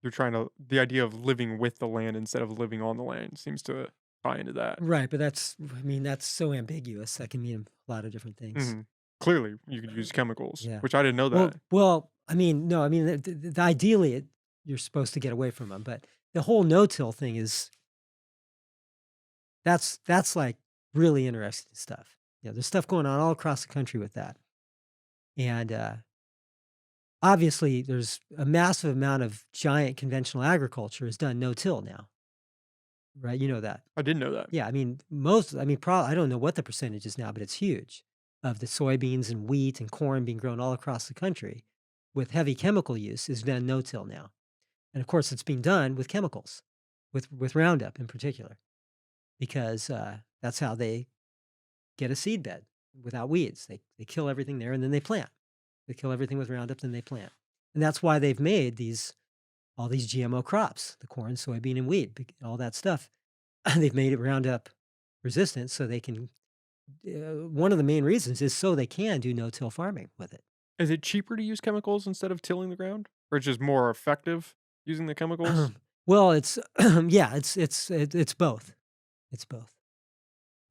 Speaker 1: You're trying to the idea of living with the land instead of living on the land seems to tie into that.
Speaker 2: Right, but I mean, that's so ambiguous. That can mean a lot of different things.
Speaker 1: Mhm. Clearly, you could use chemicals,
Speaker 2: Yeah.
Speaker 1: which I didn't know
Speaker 2: Well,
Speaker 1: that.
Speaker 2: well, I mean, no, I mean, ideally, you're supposed to get away from them, but the whole no-till thing is that's like really interesting stuff. There's stuff going on all across the country with that, and obviously, there's a massive amount of giant conventional agriculture is done no-till now, right? You know that.
Speaker 1: I didn't know that.
Speaker 2: Yeah, I mean, probably I don't know what the percentage is now, but it's huge of the soybeans and wheat and corn being grown all across the country with heavy chemical use is done no-till now. And of course, it's being done with chemicals, with Roundup in particular, because that's how they get a seed bed without weeds. They kill everything there and then they plant. They kill everything with Roundup, then they plant. And that's why they've made these. all these GMO crops, the corn, soybean, and wheat, all that stuff. They've made it Roundup resistant so they can one of the main reasons is so they can do no-till farming with it.
Speaker 1: Is it cheaper to use chemicals instead of tilling the ground? Or it's just more effective using the chemicals?
Speaker 2: Well, it's yeah, it's both. It's both.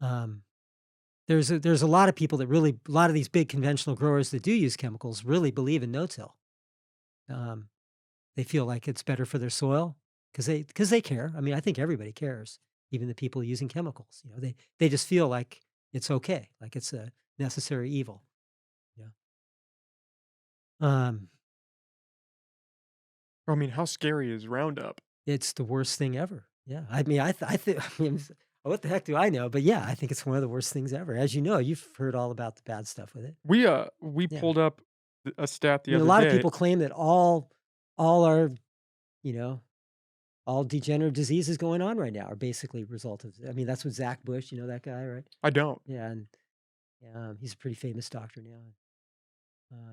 Speaker 2: Um, there's a lot of people that really a lot of these big conventional growers that do use chemicals really believe in no-till. Um, they feel like it's better for their soil because they care. I mean, I think everybody cares, even the people using chemicals. They just feel like it's okay, like it's a necessary evil. Yeah. Um,
Speaker 1: I mean, how scary is Roundup?
Speaker 2: it's the worst thing ever. Yeah. I mean, I think. I mean, what the heck do I know? But yeah, I think it's one of the worst things ever. As you know, you've heard all about the bad stuff with it.
Speaker 1: We
Speaker 2: Yeah.
Speaker 1: pulled up a stat
Speaker 2: I
Speaker 1: the
Speaker 2: mean, a
Speaker 1: other
Speaker 2: lot of
Speaker 1: day.
Speaker 2: people claim that all our you know all degenerative diseases going on right now are basically a result of. I mean, that's what Zach Bush, you know that guy, right?
Speaker 1: I don't.
Speaker 2: Yeah, and he's a pretty famous doctor now.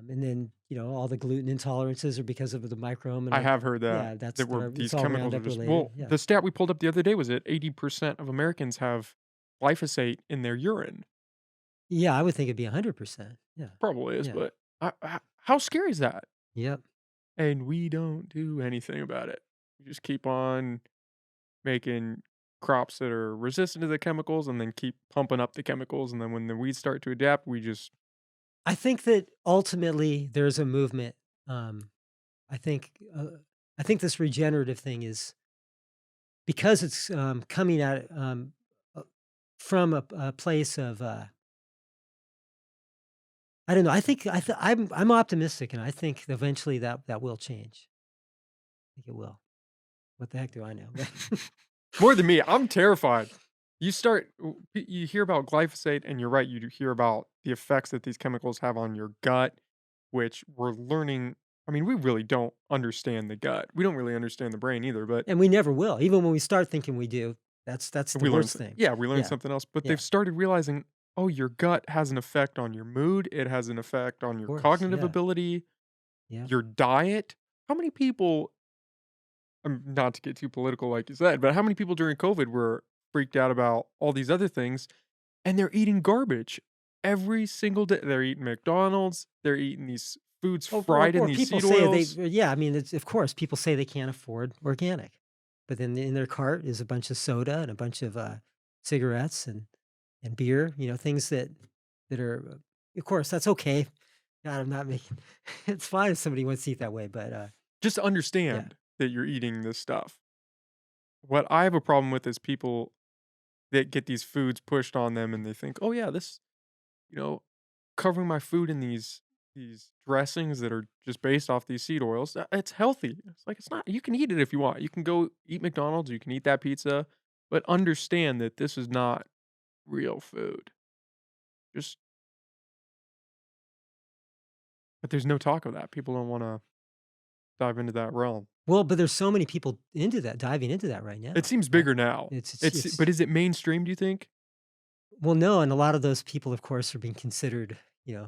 Speaker 2: And then, all the gluten intolerances are because of the microbe, and
Speaker 1: I have heard that
Speaker 2: yeah,
Speaker 1: that were
Speaker 2: it's
Speaker 1: these
Speaker 2: all
Speaker 1: chemicals are
Speaker 2: Roundup
Speaker 1: just
Speaker 2: related.
Speaker 1: well,
Speaker 2: Yeah,
Speaker 1: the stat we pulled up the other day was that 80% of Americans have glyphosate in their urine.
Speaker 2: yeah, I would think it'd be 100%. Yeah,
Speaker 1: Probably is,
Speaker 2: yeah,
Speaker 1: but how scary is that?
Speaker 2: yep.
Speaker 1: And we don't do anything about it. We just keep on making crops that are resistant to the chemicals and then keep pumping up the chemicals, and then when the weeds start to adapt, we just
Speaker 2: I think that ultimately there's a movement. Um, I think, I think this regenerative thing is because it's coming at uh, from a place of I don't know. I'm optimistic, and I think eventually that will change. I think it will. What the heck do I know?
Speaker 1: more than me, I'm terrified. You hear about glyphosate, and you're right, you do hear about the effects that these chemicals have on your gut, which we're learning. I mean, we really don't understand the gut. We don't really understand the brain either, but
Speaker 2: And we never will. Even when we start thinking we do, that's the
Speaker 1: we learn
Speaker 2: worst
Speaker 1: s
Speaker 2: thing.
Speaker 1: yeah, we learned
Speaker 2: Yeah,
Speaker 1: something else, but
Speaker 2: yeah,
Speaker 1: they've started realizing, "Oh, your gut has an effect on your mood, it has an effect on
Speaker 2: of
Speaker 1: your
Speaker 2: course.
Speaker 1: cognitive
Speaker 2: Yeah,
Speaker 1: ability,
Speaker 2: yeah.
Speaker 1: your diet." How many people not to get too political like you said, but how many people during COVID were freaked out about all these other things, and they're eating garbage every single day. They're eating McDonald's, they're eating these foods fried in
Speaker 2: Or
Speaker 1: these
Speaker 2: people
Speaker 1: seed
Speaker 2: say
Speaker 1: oils.
Speaker 2: yeah, I mean, it's of course, people say they can't afford organic, but then in their cart is a bunch of soda and a bunch of, cigarettes and beer, things that are of course, that's okay. God, I'm not making it's fine if somebody wants to eat that way, but,
Speaker 1: Just to
Speaker 2: yeah.
Speaker 1: understand that you're eating this stuff. What I have a problem with is people that get these foods pushed on them and they think, "Oh yeah, this, you know, covering my food in these dressings that are just based off these seed oils, it's healthy." It's like it's not. You can eat it if you want. You can go eat McDonald's, you can eat that pizza, but understand that this is not real food. Just but there's no talk of that. People don't wanna dive into that realm.
Speaker 2: Well, but there's so many people diving into that right
Speaker 1: It
Speaker 2: now,
Speaker 1: seems
Speaker 2: right?
Speaker 1: bigger now. But
Speaker 2: It's
Speaker 1: is it mainstream, do you think?
Speaker 2: well, no, and a lot of those people, of course, are being considered,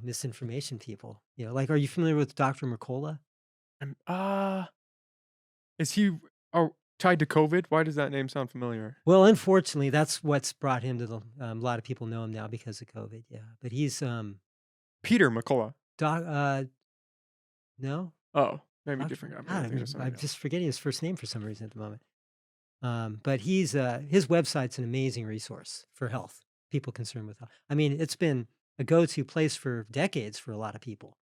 Speaker 2: misinformation people. Like, are you familiar with Dr. Mercola?
Speaker 1: Um, uh, is he tied to COVID? Why does that name sound familiar?
Speaker 2: Well, unfortunately, that's what's brought him to a lot of people know him now because of COVID, yeah, but he's,
Speaker 1: Peter McCullough.
Speaker 2: doc no?
Speaker 1: Oh, maybe
Speaker 2: Doctor
Speaker 1: different guy. Maybe I'm
Speaker 2: God,
Speaker 1: thinking of
Speaker 2: I'm
Speaker 1: somebody else.
Speaker 2: just forgetting his first name for some reason at the moment. But his website's an amazing resource for health, people concerned with health. I mean, it's been a go-to place for decades for a lot of people.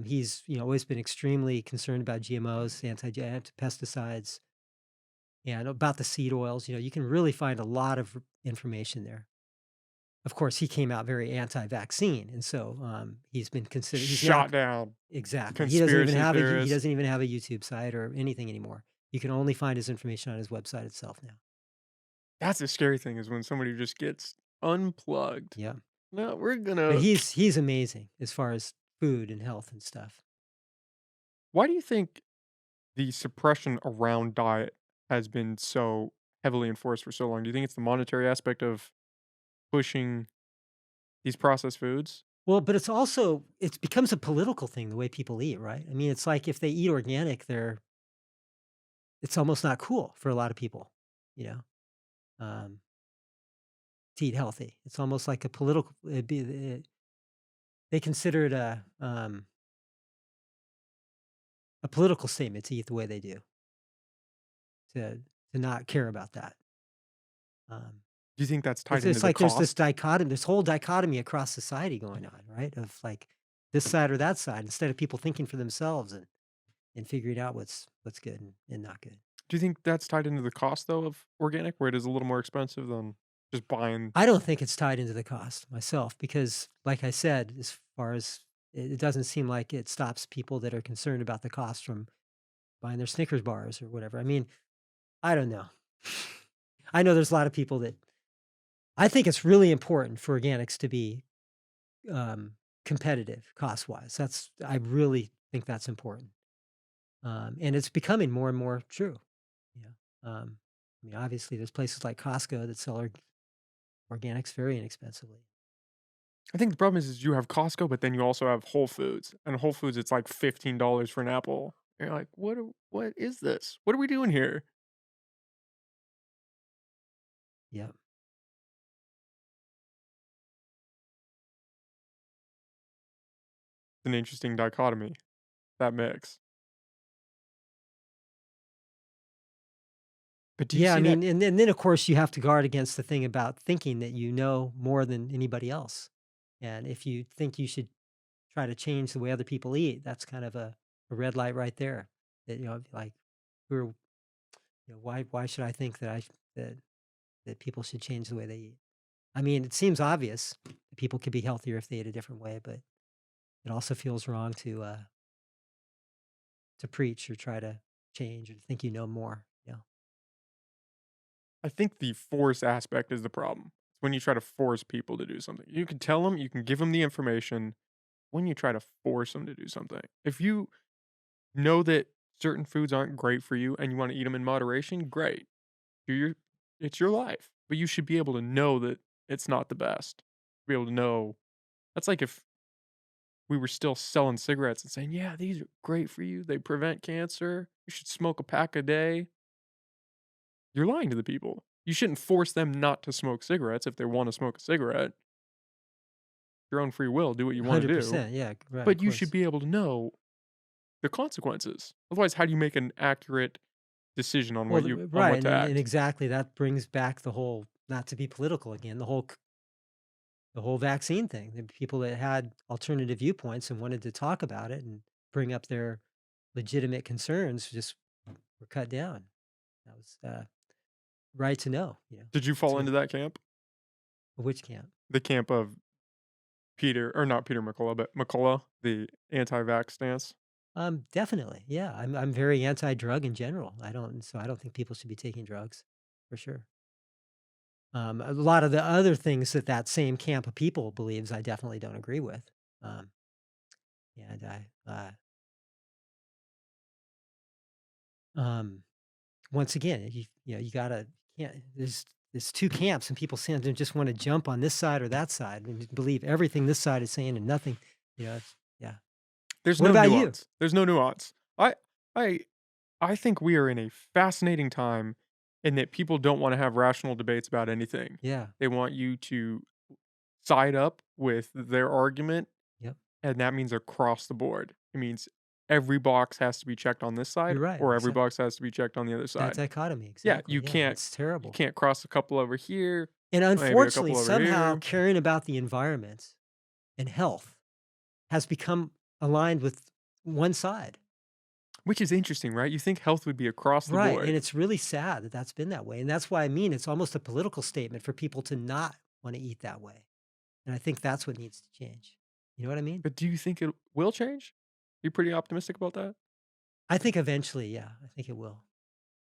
Speaker 2: He's, always been extremely concerned about GMOs, anti-pesticides, and about the seed oils. You can really find a lot of information there. Of course, he came out very anti-vaccine, and so he's been considered. He's now
Speaker 1: Shot down.
Speaker 2: exactly.
Speaker 1: Conspiracy
Speaker 2: He
Speaker 1: theorist.
Speaker 2: doesn't even have a YouTube site or anything anymore. You can only find his information on his website itself now.
Speaker 1: That's the scary thing is when somebody just gets unplugged.
Speaker 2: Yeah,
Speaker 1: No, we're
Speaker 2: but
Speaker 1: gonna.
Speaker 2: he's amazing as far as food and health and stuff.
Speaker 1: Why do you think the suppression around diet has been so heavily enforced for so long? Do you think it's the monetary aspect of pushing these processed foods?
Speaker 2: Well, but it becomes a political thing the way people eat, right? I mean, it's like if they eat organic, it's almost not cool for a lot of people, you know, um, to eat healthy. It's almost like a political they consider it a political statement to eat the way they do, to to not care about that. Um,
Speaker 1: Do you think that's tied into
Speaker 2: it's
Speaker 1: the
Speaker 2: like there's this
Speaker 1: cost?
Speaker 2: dichotomy, this whole dichotomy across society going on, right? Of like this side or that side, instead of people thinking for themselves and figuring out what's good and not good.
Speaker 1: Do you think that's tied into the cost though of organic, where it is a little more expensive than just buying.
Speaker 2: I don't think it's tied into the cost myself because, like I said, as far as it doesn't seem like it stops people that are concerned about the cost from buying their Snickers bars or whatever. I mean, I don't know. I know there's a lot of people that I think it's really important for organics to be um, competitive cost wise. I really think that's important, and it's becoming more and more true. Yeah. I mean, obviously, there's places like Costco that sell organics very inexpensively.
Speaker 1: I think the problem is you have Costco, but then you also have Whole Foods, and Whole Foods, it's like $15 for an apple. And you're like, what is this? What are we doing here?"
Speaker 2: Yeah.
Speaker 1: It's an interesting dichotomy, that mix. But do you
Speaker 2: Yeah, I
Speaker 1: see that.
Speaker 2: mean, and then of course you have to guard against the thing about thinking that you know more than anybody else. And if you think you should try to change the way other people eat, that's kind of a red light right there. That like we're why should I think that that people should change the way they eat? I mean, it seems obvious that people could be healthier if they ate a different way, but it also feels wrong to preach or try to change or to think you know more.
Speaker 1: I think the force aspect is the problem. It's when you try to force people to do something. You can tell them, you can give them the information. When you try to force them to do something, if you know that certain foods aren't great for you and you wanna eat them in moderation, great. Do your It's your life, but you should be able to know that it's not the best. Be able to know. That's like if we were still selling cigarettes and saying, "Yeah, these are great for you. They prevent cancer. You should smoke a pack a day." You're lying to the people. You shouldn't force them not to smoke cigarettes if they wanna smoke a cigarette. Your own free will, do what you wanna do,
Speaker 2: 100%. Yeah, right, of
Speaker 1: but you should
Speaker 2: course.
Speaker 1: be able to know the consequences. Otherwise, how do you make an accurate decision on
Speaker 2: Well,
Speaker 1: on
Speaker 2: right,
Speaker 1: what to
Speaker 2: and
Speaker 1: act?
Speaker 2: exactly that brings back the whole not to be political again, the whole vaccine thing. The people that had alternative viewpoints and wanted to talk about it and bring up their legitimate concerns just were cut down. That was right to know,
Speaker 1: Did you fall
Speaker 2: to
Speaker 1: into that camp?
Speaker 2: which camp.
Speaker 1: The camp of Peter, or not Peter McCullough, but McCullough, the anti-vax stance?
Speaker 2: Definitely, yeah. I'm very anti-drug in general. I don't think people should be taking drugs, for sure. A lot of the other things that that same camp of people believes, I definitely don't agree with. Um, and um, once again, you gotta can't. There's two camps, and people seem to just want to jump on this side or that side and just believe everything this side is saying and nothing. Yeah.
Speaker 1: There's
Speaker 2: What
Speaker 1: no
Speaker 2: about you?
Speaker 1: nuance. There's no nuance. I I think we are in a fascinating time in that people don't wanna have rational debates about anything.
Speaker 2: Yeah.
Speaker 1: They want you to side up with their argument,
Speaker 2: Yep.
Speaker 1: and that means across the board. It means every box has to be checked on this side,
Speaker 2: You're right.
Speaker 1: or every
Speaker 2: Except
Speaker 1: box has to be checked on the other
Speaker 2: that
Speaker 1: side.
Speaker 2: dichotomy.
Speaker 1: Yeah,
Speaker 2: Exactly. Yeah. It's
Speaker 1: you
Speaker 2: terrible.
Speaker 1: can't cross a couple over here,
Speaker 2: And
Speaker 1: maybe a
Speaker 2: unfortunately,
Speaker 1: couple over
Speaker 2: somehow
Speaker 1: here.
Speaker 2: caring about the environment and health has become aligned with one side.
Speaker 1: Which is interesting, right? You think health would be across the
Speaker 2: Right, and
Speaker 1: board,
Speaker 2: it's really sad that that's been that way, and that's why I mean it's almost a political statement for people to not wanna eat that way, and I think that's what needs to change. You know what I mean?
Speaker 1: but do you think it will change? You pretty optimistic about that?
Speaker 2: I think eventually, yeah, I think it will,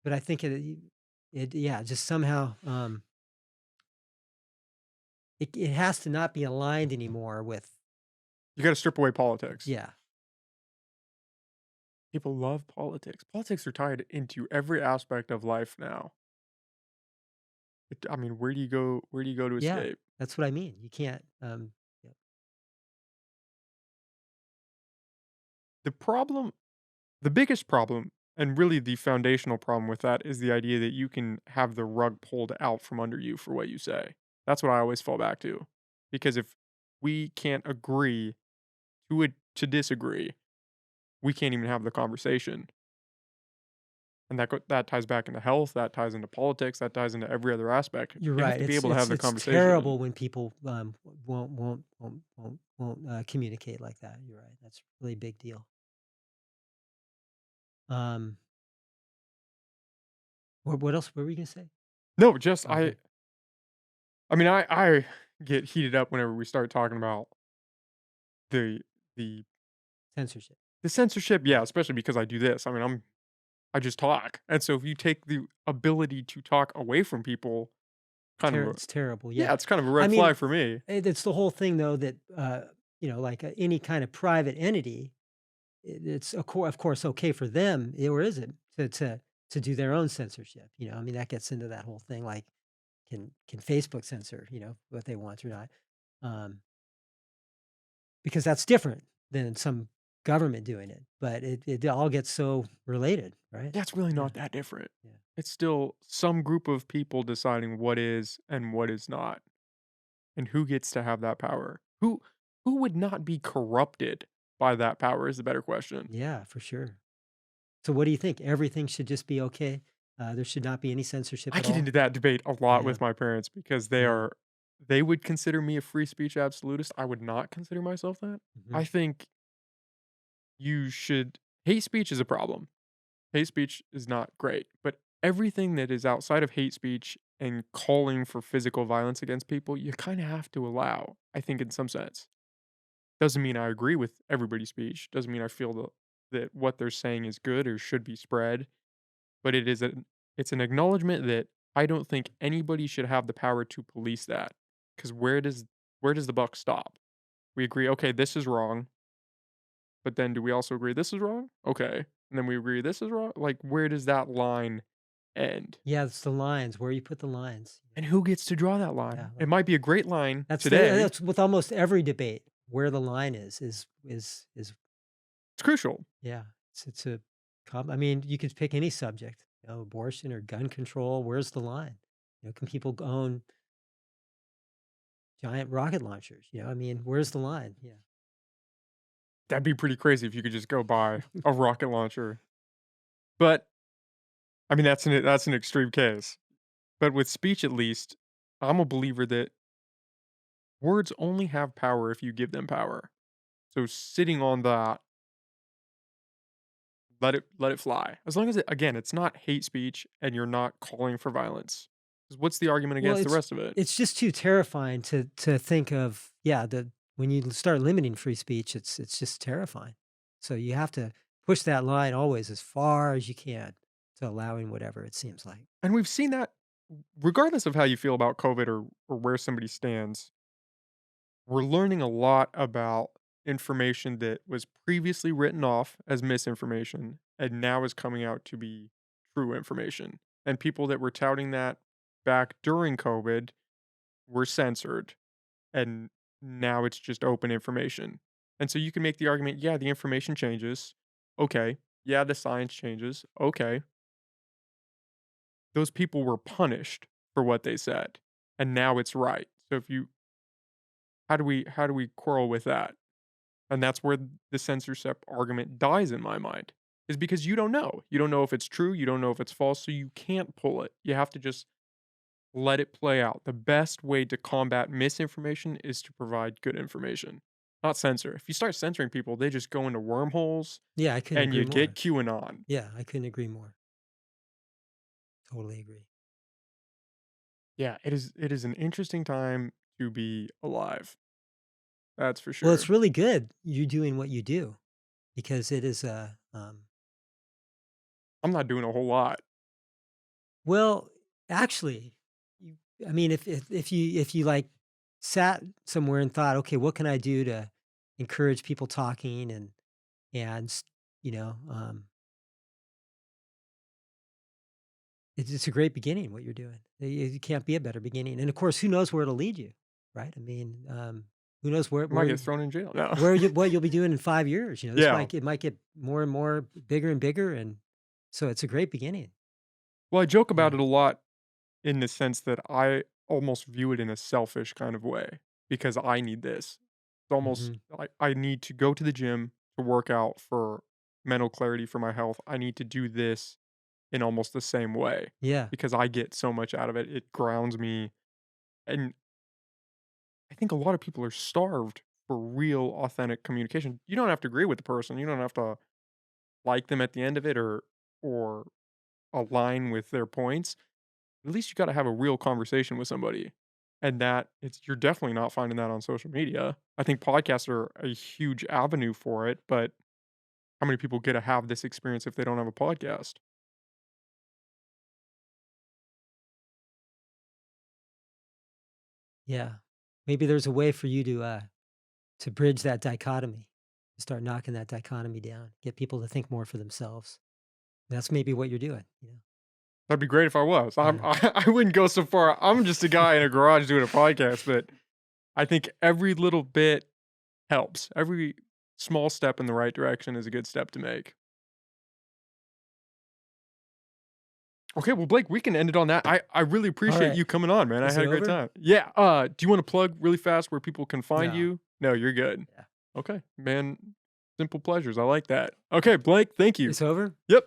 Speaker 2: but I think it yeah, just somehow, it has to not be aligned anymore with
Speaker 1: You gotta strip away politics.
Speaker 2: yeah,
Speaker 1: People love politics. Politics are tied into every aspect of life now. I mean, where do you go to
Speaker 2: yeah,
Speaker 1: escape?
Speaker 2: that's what I mean. You can't, yeah,
Speaker 1: The problem the biggest problem And really the foundational problem with that is the idea that you can have the rug pulled out from under you for what you say. That's what I always fall back to. Because if we can't agree to disagree, we can't even have the conversation. And that ties back into health, that ties into politics, that ties into every other aspect.
Speaker 2: You're
Speaker 1: You have
Speaker 2: right.
Speaker 1: to be able to have the
Speaker 2: It's
Speaker 1: conversation.
Speaker 2: terrible when people, won't communicate like that. You're right. That's a really big deal. Um, what else what were you gonna say?
Speaker 1: No, just
Speaker 2: Oh, good.
Speaker 1: I mean, I get heated up whenever we start talking about the the
Speaker 2: Censorship.
Speaker 1: the censorship, yeah, especially because I do this. I mean, I just talk. And so if you take the ability to talk away from people, kind of a
Speaker 2: It's terrible, yeah.
Speaker 1: yeah, it's kind of a
Speaker 2: I
Speaker 1: red
Speaker 2: mean,
Speaker 1: flag for me.
Speaker 2: it's the whole thing though that, like, any kind of private entity, it's of course okay for them, or is it, to do their own censorship, I mean, that gets into that whole thing, like, can Facebook censor, what they want or not? Um, because that's different than some government doing it, but it all gets so related, right?
Speaker 1: Yeah, it's really
Speaker 2: Yeah,
Speaker 1: not that different.
Speaker 2: yeah.
Speaker 1: It's still some group of people deciding what is and what is not, and who gets to have that power. Who would not be corrupted by that power is the better question.
Speaker 2: Yeah, for sure. So what do you think? Everything should just be okay? There should not be any censorship
Speaker 1: I
Speaker 2: at
Speaker 1: get
Speaker 2: all?
Speaker 1: into that debate a lot
Speaker 2: Yeah,
Speaker 1: with my parents because
Speaker 2: yeah.
Speaker 1: they would consider me a free speech absolutist. I would not consider myself that. I
Speaker 2: Mhm.
Speaker 1: think you should hate speech is a problem. Hate speech is not great, but everything that is outside of hate speech and calling for physical violence against people, you kind of have to allow, I think, in some sense. Doesn't mean I agree with everybody's speech, doesn't mean I feel that what they're saying is good or should be spread, but it's an acknowledgement that I don't think anybody should have the power to police that. Because where does the buck stop? We agree, okay, this is wrong, but then do we also agree this is wrong? Okay. And then we agree this is wrong? Like, where does that line end?
Speaker 2: Yeah, it's the lines, where you put the lines.
Speaker 1: And who gets to draw that
Speaker 2: Yeah,
Speaker 1: line? It
Speaker 2: like,
Speaker 1: might be a great line
Speaker 2: that's
Speaker 1: today.
Speaker 2: that's with almost every debate, where the line is
Speaker 1: It's crucial.
Speaker 2: yeah, it's a I mean, you could pick any subject, abortion or gun control, where's the line? Can people own giant rocket launchers? I mean, where's the line? Yeah.
Speaker 1: That'd be pretty crazy if you could just go buy a rocket launcher. But I mean, that's an extreme case. But with speech, at least, I'm a believer that words only have power if you give them power. So sitting on that, let it fly. As long as again, it's not hate speech and you're not calling for violence. 'Cause what's the argument
Speaker 2: Well,
Speaker 1: against the rest of it?
Speaker 2: it's just too terrifying to think of, yeah, the when you start limiting free speech, it's just terrifying. So you have to push that line always as far as you can to allowing whatever it seems like.
Speaker 1: And we've seen that regardless of how you feel about COVID or where somebody stands, we're learning a lot about information that was previously written off as misinformation and now is coming out to be true information. And people that were touting that back during COVID were censored and now it's just open information. And so you can make the argument, yeah, the information changes. Okay. Yeah, the science changes. Okay. Those people were punished for what they said. And now it's right. So if you how do we quarrel with that? And that's where the censorship argument dies in my mind. Is because you don't know. You don't know if it's true, you don't know if it's false, so you can't pull it. You have to just let it play out. The best way to combat misinformation is to provide good information, not censor. If you start censoring people, they just go into wormholes
Speaker 2: Yeah, I couldn't
Speaker 1: and
Speaker 2: agree
Speaker 1: you get
Speaker 2: more.
Speaker 1: QAnon.
Speaker 2: Yeah, I couldn't agree more. Totally agree.
Speaker 1: Yeah, it is an interesting time to be alive. That's for
Speaker 2: Well, it's
Speaker 1: sure.
Speaker 2: really good you doing what you do because it is
Speaker 1: I'm not doing a whole lot.
Speaker 2: well, actually, you I mean, if you, like, sat somewhere and thought, "Okay, what can I do to encourage people talking and s" you know, it's a great beginning what you're doing. It can't be a better beginning, and, of course, who knows where it'll lead you, right? I mean, who knows
Speaker 1: I might get thrown in jail. No.
Speaker 2: what you'll be doing in 5 years, this
Speaker 1: Yeah.
Speaker 2: might it might get more and more bigger and bigger, and So it's a great beginning.
Speaker 1: Well, I joke about
Speaker 2: Yeah.
Speaker 1: it a lot in the sense that I almost view it in a selfish kind of way because I need this. It's almost
Speaker 2: Mhm.
Speaker 1: I need to go to the gym to work out for mental clarity for my health. I need to do this in almost the same way
Speaker 2: Yeah.
Speaker 1: because I get so much out of it. It grounds me. And I think a lot of people are starved for real, authentic communication. You don't have to agree with the person. You don't have to like them at the end of it or align with their points. At least you gotta have a real conversation with somebody, and that it's you're definitely not finding that on social media. I think podcasts are a huge avenue for it, but how many people get to have this experience if they don't have a podcast?
Speaker 2: Yeah. Maybe there's a way for you to bridge that dichotomy, start knocking that dichotomy down, get people to think more for themselves. That's maybe what you're doing, you know?
Speaker 1: That'd be great if I was.
Speaker 2: Yeah.
Speaker 1: I wouldn't go so far. I'm just a guy in a garage doing a podcast, but I think every little bit helps. Every small step in the right direction is a good step to make. Okay, well, Blake, we can end it on that. I really
Speaker 2: All
Speaker 1: appreciate
Speaker 2: right.
Speaker 1: you coming on, man. I
Speaker 2: Is
Speaker 1: had
Speaker 2: it
Speaker 1: a great
Speaker 2: over?
Speaker 1: time. Yeah. Do you want to plug really fast where people can find
Speaker 2: No.
Speaker 1: you? No, you're good.
Speaker 2: Yeah.
Speaker 1: Okay, man. Simple pleasures. I like that. Okay, Blake. Thank you.
Speaker 2: It's over?
Speaker 1: Yep.